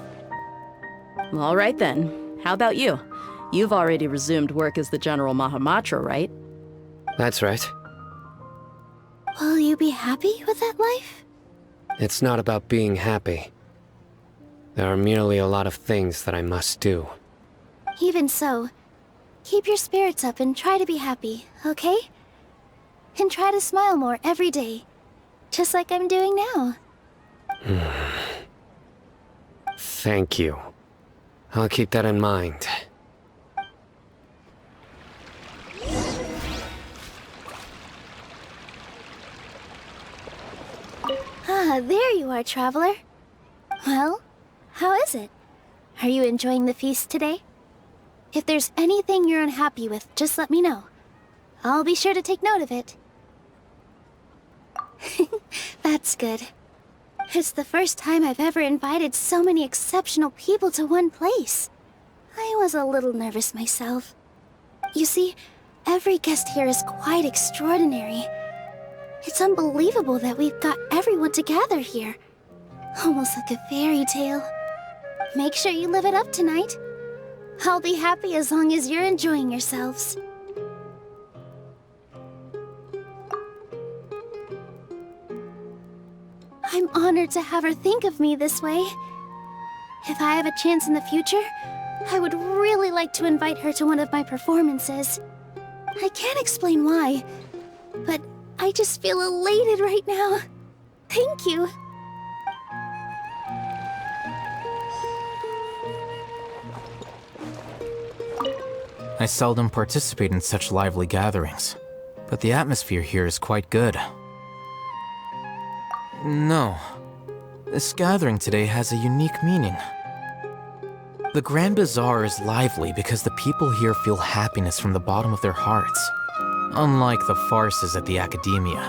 Speaker 13: All right then. How about you? You've already resumed work as the General Mahamatra, right?
Speaker 14: That's right.
Speaker 7: Will you be happy with that life?
Speaker 14: It's not about being happy. There are merely a lot of things that I must do.
Speaker 7: Even so, keep your spirits up and try to be happy, okay? And try to smile more every day, just like I'm doing now.
Speaker 14: Thank you. I'll keep that in mind.
Speaker 7: Ah, there you are, traveler. Well, how is it? Are you enjoying the feast today? If there's anything you're unhappy with, just let me know. I'll be sure to take note of it. That's good. It's the first time I've ever invited so many exceptional people to one place. I was a little nervous myself. You see, every guest here is quite extraordinary. It's unbelievable that we've got everyone together here. Almost like a fairy tale. Make sure you live it up tonight. I'll be happy as long as you're enjoying yourselves. I'm honored to have her think of me this way. If I have a chance in the future, I would really like to invite her to one of my performances. I can't explain why, but I just feel elated right now. Thank you.
Speaker 11: I seldom participate in such lively gatherings, but the atmosphere here is quite good. No, this gathering today has a unique meaning. The Grand Bazaar is lively because the people here feel happiness from the bottom of their hearts, unlike the farces at the Academia.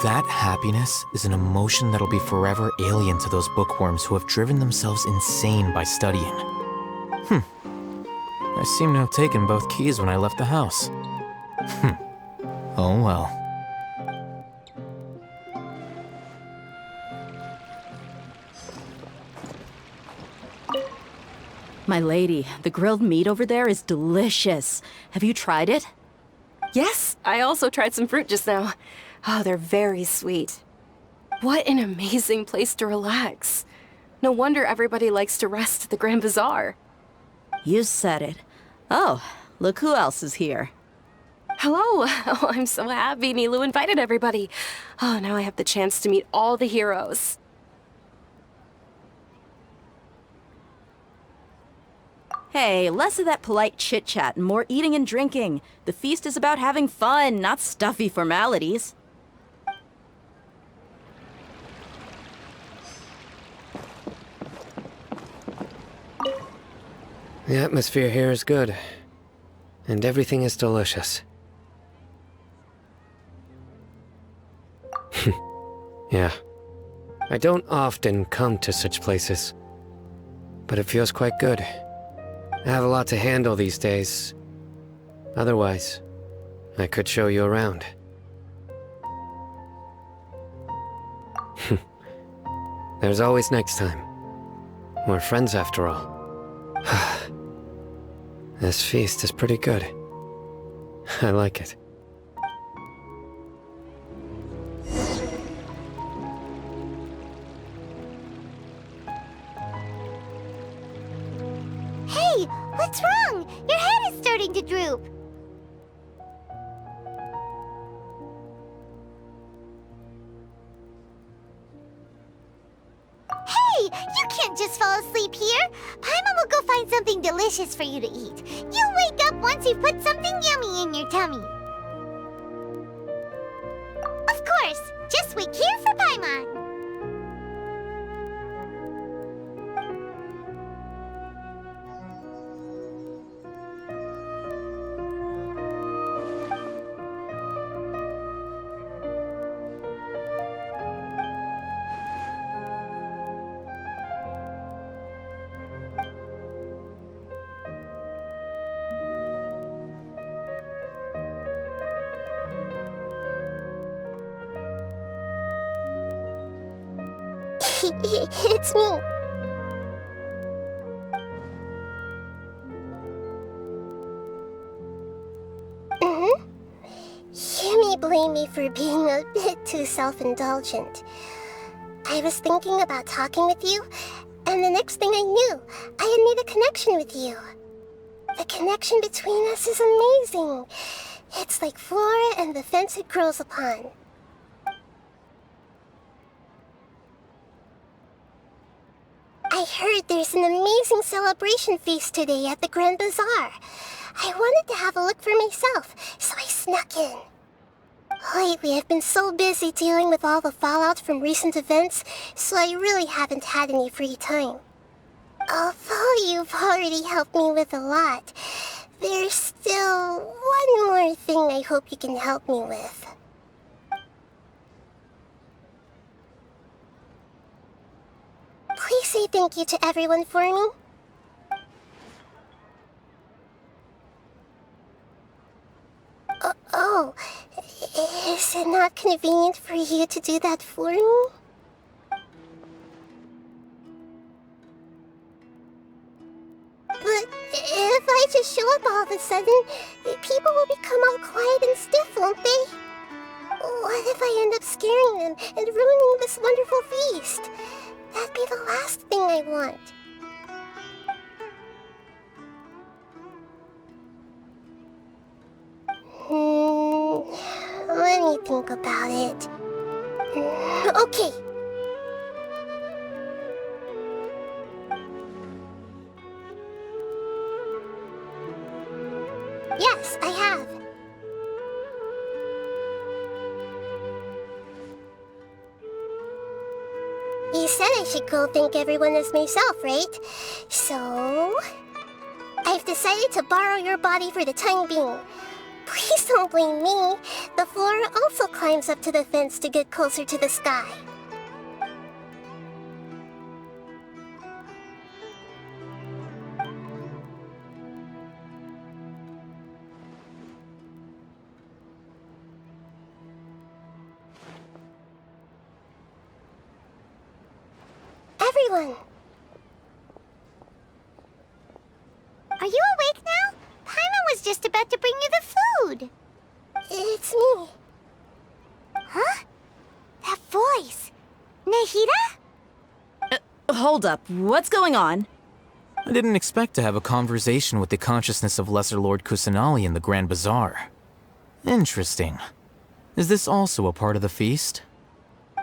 Speaker 11: That happiness is an emotion that'll be forever alien to those bookworms who have driven themselves insane by studying. I seem to have taken both keys when I left the house. Oh well.
Speaker 13: My lady, the grilled meat over there is delicious. Have you tried it?
Speaker 12: Yes, I also tried some fruit just now. Oh, they're very sweet. What an amazing place to relax. No wonder everybody likes to rest at the Grand Bazaar.
Speaker 13: You said it. Oh, look who else is here.
Speaker 12: Hello. Oh, I'm so happy Nilu invited everybody. Oh, now I have the chance to meet all the heroes.
Speaker 13: Hey, less of that polite chit-chat and more eating and drinking. The feast is about having fun, not stuffy formalities.
Speaker 14: The atmosphere here is good, and everything is delicious. Yeah. I don't often come to such places, but it feels quite good. I have a lot to handle these days. Otherwise, I could show you around. There's always next time. We're friends after all. This feast is pretty good. I like it.
Speaker 4: Hey, what's wrong? Your head is starting to droop. Hey, you can't just fall asleep here. Paimon will go find something delicious for you to eat. You'll wake up once you've put something yummy in your tummy. Of course, just wait here for Paimon. It's me. You may blame me for being a bit too self-indulgent. I was thinking about talking with you, and the next thing I knew, I had made a connection with you. The connection between us is amazing. It's like flora and the fence it grows upon. heard there's an amazing celebration feast today at the Grand Bazaar. I wanted to have a look for myself, so I snuck in. Lately, I've been so busy dealing with all the fallout from recent events, so I really haven't had any free time. Although you've already helped me with a lot, there's still one more thing I hope you can help me with. Please say thank you to everyone for me. Oh, is it not convenient for you to do that for me? But if I just show up all of a sudden, people will become all quiet and stiff, won't they? What if I end up scaring them and ruining this wonderful feast? That'd be the last thing I want. Let me think about it. Okay. Yes, I have. You said I should go thank everyone as myself, right? So... I've decided to borrow your body for the time being. Please don't blame me. The flora also climbs up to the fence to get closer to the sky. Everyone!
Speaker 3: Are you awake now? Paimon was just about to bring you the food.
Speaker 4: It's me.
Speaker 3: Huh? That voice. Nahida?
Speaker 13: Hold up. What's going on?
Speaker 11: I didn't expect to have a conversation with the consciousness of Lesser Lord Kusanali in the Grand Bazaar. Interesting. Is this also a part of the feast?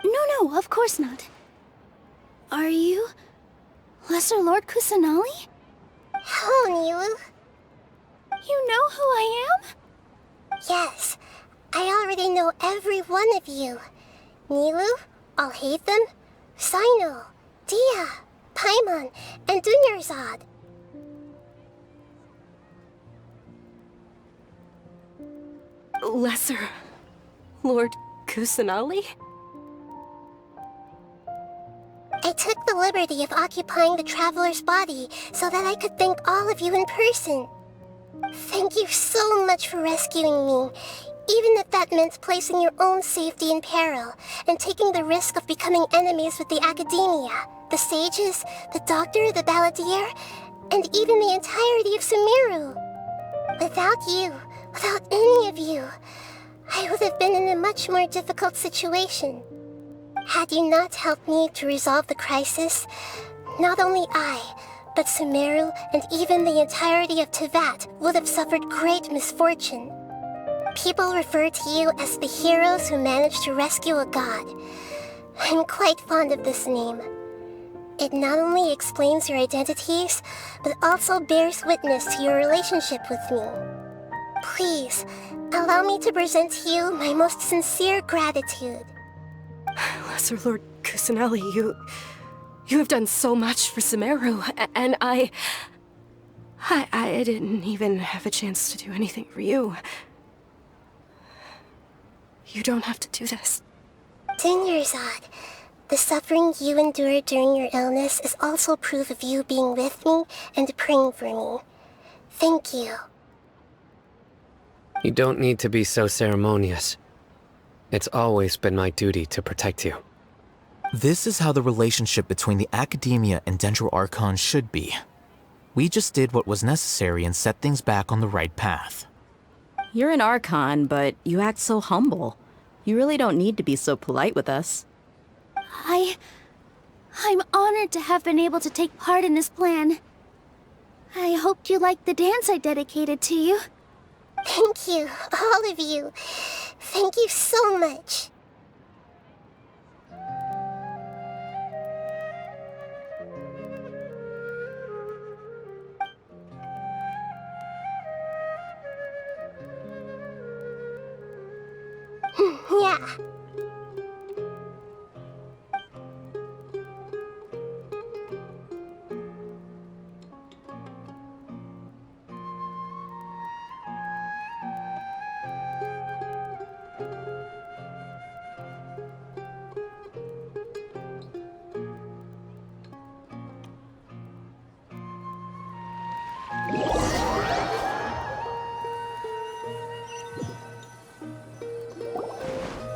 Speaker 7: No, of course not. Are you... Lesser Lord Kusanali?
Speaker 4: Hello, Nilu.
Speaker 7: You know who I am?
Speaker 4: Yes, I already know every one of you. Nilu, Alhaitham, Sino, Dia, Paimon, and Dunyarzad.
Speaker 12: Lesser Lord Kusanali?
Speaker 4: I took the liberty of occupying the traveler's body so that I could thank all of you in person. Thank you so much for rescuing me, even if that meant placing your own safety in peril and taking the risk of becoming enemies with the Academia, the sages, the doctor, the balladeer, and even the entirety of Sumeru. Without you, without any of you, I would have been in a much more difficult situation. Had you not helped me to resolve the crisis, not only I, but Sumeru and even the entirety of Tevat would have suffered great misfortune. People refer to you as the heroes who managed to rescue a god. I'm quite fond of this name. It not only explains your identities, but also bears witness to your relationship with me. Please, allow me to present to you my most sincere gratitude.
Speaker 12: Lesser Lord Kusanali, you have done so much for Sumeru, and I didn't even have a chance to do anything for you. You don't have to do this.
Speaker 4: Dunyarzad, the suffering you endured during your illness is also proof of you being with me and praying for me. Thank you.
Speaker 14: You don't need to be so ceremonious. It's always been my duty to protect you.
Speaker 11: This is how the relationship between the Academia and Dendro Archon should be. We just did what was necessary and set things back on the right path.
Speaker 13: You're an Archon, but you act so humble. You really don't need to be so polite with us.
Speaker 7: I'm honored to have been able to take part in this plan. I hoped you liked the dance I dedicated to you.
Speaker 4: Thank you, all of you. Thank you so much. Yeah.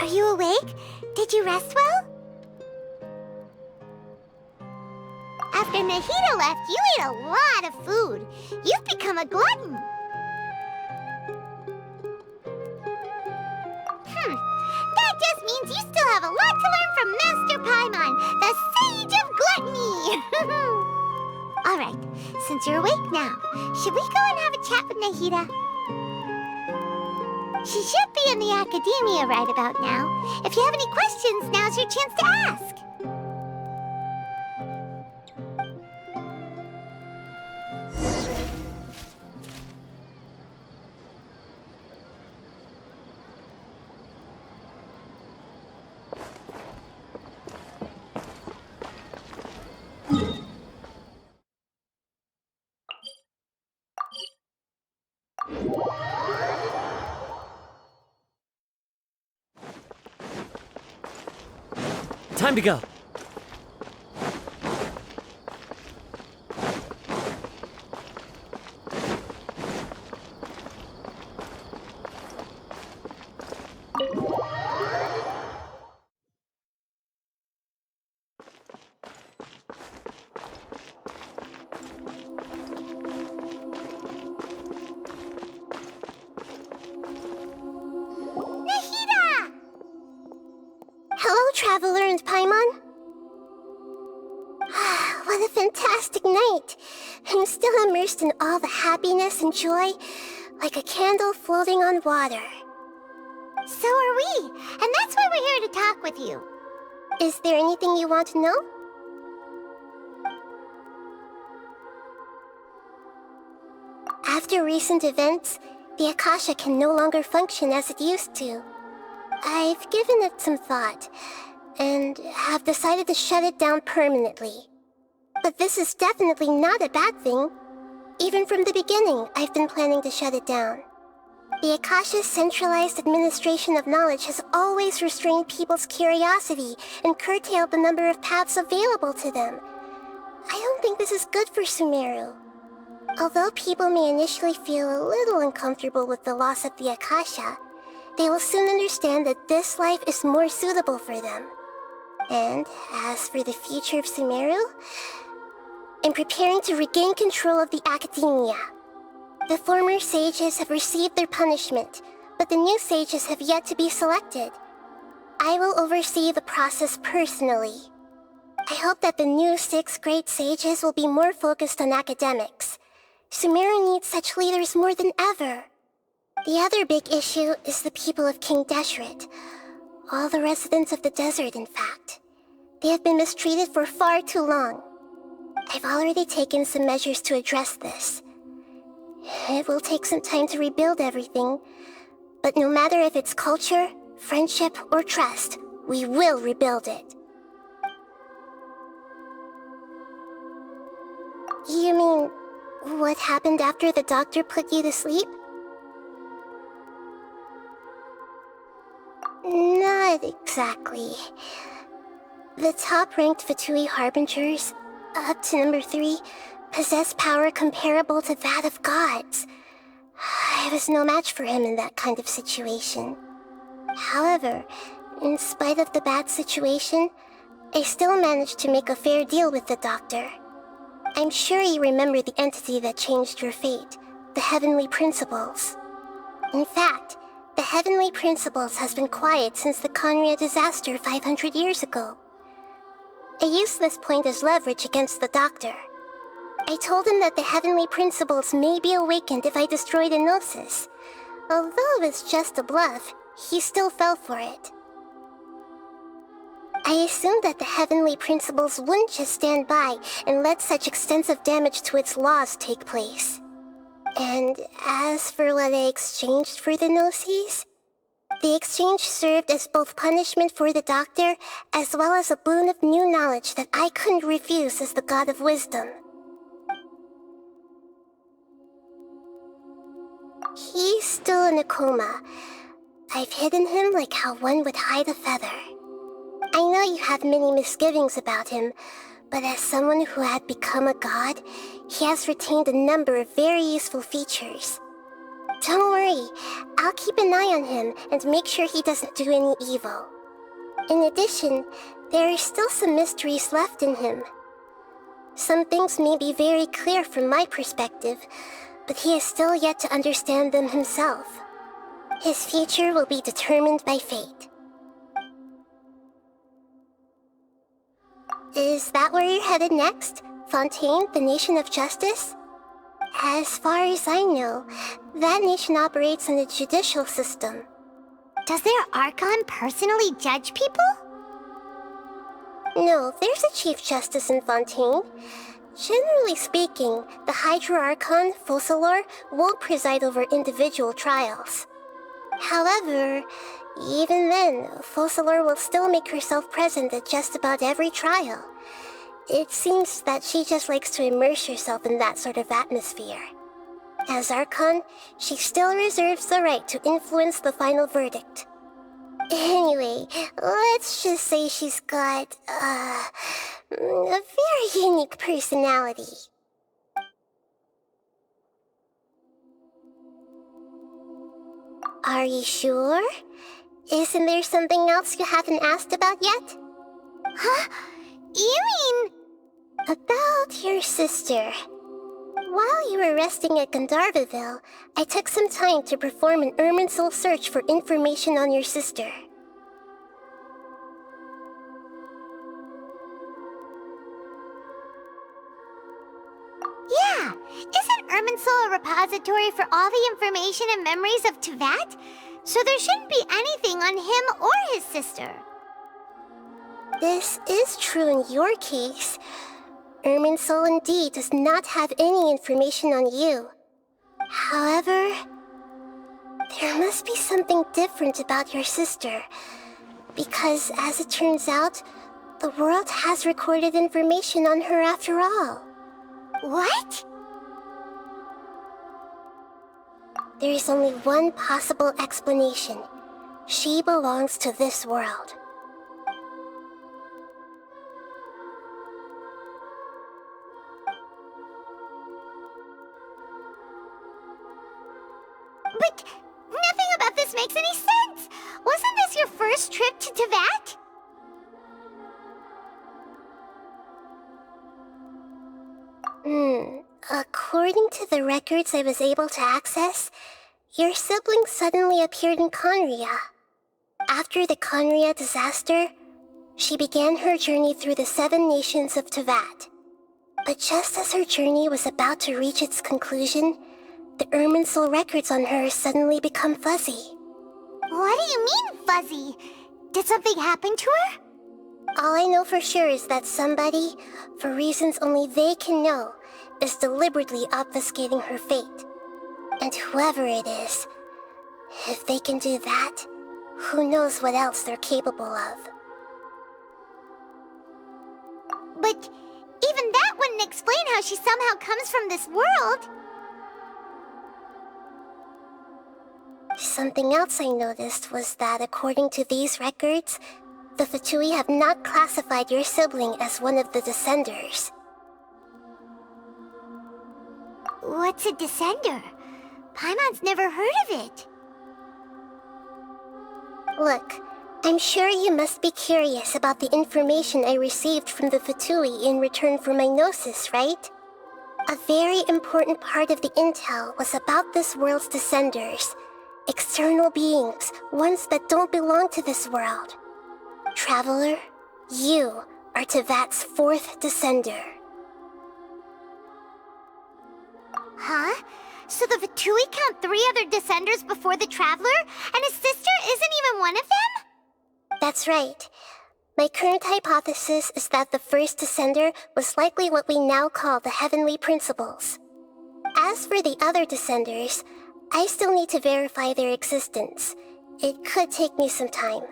Speaker 4: Are you awake? Did you rest well? After Nahida left, you ate a lot of food. You've become a glutton. That just means you still have a lot to learn from Master Paimon, the Sage of Gluttony. Alright, since you're awake now, should we go and have a chat with Nahida? She should be in the academia right about now. If you have any questions, now's your chance to ask.
Speaker 8: Time to go.
Speaker 4: Hello, Traveler and Paimon. What a fantastic night. I'm still immersed in all the happiness and joy, like a candle floating on water. So are we, and that's why we're here to talk with you. Is there anything you want to know? After recent events, the Akasha can no longer function as it used to. I've given it some thought, and have decided to shut it down permanently. But this is definitely not a bad thing. Even from the beginning, I've been planning to shut it down. The Akasha's centralized administration of knowledge has always restrained people's curiosity and curtailed the number of paths available to them. I don't think this is good for Sumeru. Although people may initially feel a little uncomfortable with the loss of the Akasha, they will soon understand that this life is more suitable for them. And as for the future of Sumeru, I'm preparing to regain control of the academia. The former sages have received their punishment, but the new sages have yet to be selected. I will oversee the process personally. I hope that the new 6 great sages will be more focused on academics. Sumeru needs such leaders more than ever. The other big issue is the people of King Deshret. All the residents of the desert, in fact. They have been mistreated for far too long. I've already taken some measures to address this. It will take some time to rebuild everything, but no matter if it's culture, friendship, or trust, we will rebuild it. You mean, what happened after the doctor put you to sleep? Not exactly. The top-ranked Fatui Harbingers, up to number 3, possess power comparable to that of gods. I was no match for him in that kind of situation. However, in spite of the bad situation, I still managed to make a fair deal with the doctor. I'm sure you remember the entity that changed your fate, the Heavenly Principles. In fact, the Heavenly Principles has been quiet since the Conria disaster 500 years ago. I used this point as leverage against the doctor. I told him that the Heavenly Principles may be awakened if I destroy the Gnosis. Although it's just a bluff, he still fell for it. I assumed that the Heavenly Principles wouldn't just stand by and let such extensive damage to its laws take place. And as for what I exchanged for the Gnosis, The exchange served as both punishment for the doctor, as well as a boon of new knowledge that I couldn't refuse as the god of wisdom. He's still in a coma. I've hidden him like how one would hide a feather. I know you have many misgivings about him, but as someone who had become a god, he has retained a number of very useful features. Don't worry, I'll keep an eye on him and make sure he doesn't do any evil. In addition, there are still some mysteries left in him. Some things may be very clear from my perspective, but he is still yet to understand them himself. His future will be determined by fate. Is that where you're headed next? Fontaine, the Nation of Justice? As far as I know, that nation operates in a judicial system. Does their Archon personally judge people?
Speaker 3: No, there's a Chief Justice in Fontaine. Generally speaking, the Hydra-Archon, Focalor, won't preside over individual trials. However, even then, Focalor will still make herself present at just about every trial. It seems that she just likes to immerse herself in that sort of atmosphere. As Archon, she still reserves the right to influence the final verdict. Anyway, let's just say she's got, a very unique personality. Are you sure? Isn't there something else you haven't asked about yet?
Speaker 4: Huh? You mean...
Speaker 3: About your sister. While you were resting at Gandharvaville, I took some time to perform an Irminsul search for information on your sister.
Speaker 4: Yeah! Isn't Irminsul a repository for all the information and memories of Teyvat? So there shouldn't be anything on him or his sister.
Speaker 3: This is true in your case. Irminsul indeed does not have any information on you. However, there must be something different about your sister. Because, as it turns out, the world has recorded information on her after all.
Speaker 4: What?
Speaker 3: There is only one possible explanation. She belongs to this world.
Speaker 4: But nothing about this makes any sense! Wasn't this your first trip to Teyvat?
Speaker 3: According to the records I was able to access, your sibling suddenly appeared in Conria. After the Conria disaster, she began her journey through the 7 nations of Teyvat. But just as her journey was about to reach its conclusion, the Irminsul records on her suddenly become fuzzy.
Speaker 4: What do you mean, fuzzy? Did something happen to her?
Speaker 3: All I know for sure is that somebody, for reasons only they can know, is deliberately obfuscating her fate. And whoever it is, if they can do that, who knows what else they're capable of.
Speaker 4: But even that wouldn't explain how she somehow comes from this world.
Speaker 3: Something else I noticed was that according to these records, the Fatui have not classified your sibling as one of the Descenders.
Speaker 4: What's a Descender? Paimon's never heard of it.
Speaker 3: Look, I'm sure you must be curious about the information I received from the Fatui in return for my gnosis, right? A very important part of the intel was about this world's Descenders. External beings, ones that don't belong to this world. Traveler, you are Teyvat's 4th Descender.
Speaker 4: Huh? So the Fatui count 3 other Descenders before the Traveler, and his sister isn't even one of them?
Speaker 3: That's right. My current hypothesis is that the first Descender was likely what we now call the Heavenly Principles. As for the other Descenders, I still need to verify their existence. it could take me some time.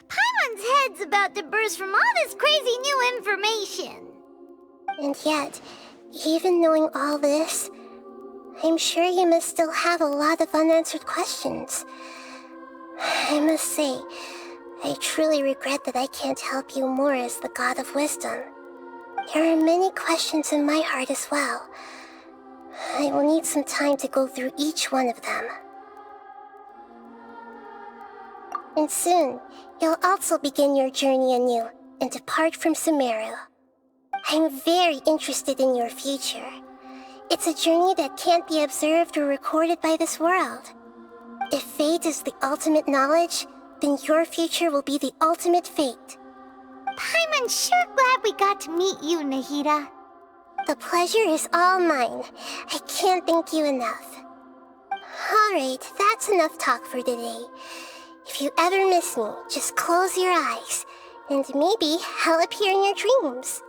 Speaker 4: Paimon's head's about to burst from all this crazy new information.
Speaker 3: And yet, even knowing all this, I'm sure you must still have a lot of unanswered questions. I must say, I truly regret that I can't help you more as the God of Wisdom. There are many questions in my heart as well. I will need some time to go through each one of them. And soon, you'll also begin your journey anew and depart from Sumeru. I'm very interested in your future. It's a journey that can't be observed or recorded by this world. If fate is the ultimate knowledge, then your future will be the ultimate fate.
Speaker 4: Paimon's sure glad we got to meet you, Nahida.
Speaker 3: The pleasure is all mine. I can't thank you enough. Alright, that's enough talk for today. If you ever miss me, just close your eyes, and maybe I'll appear in your dreams.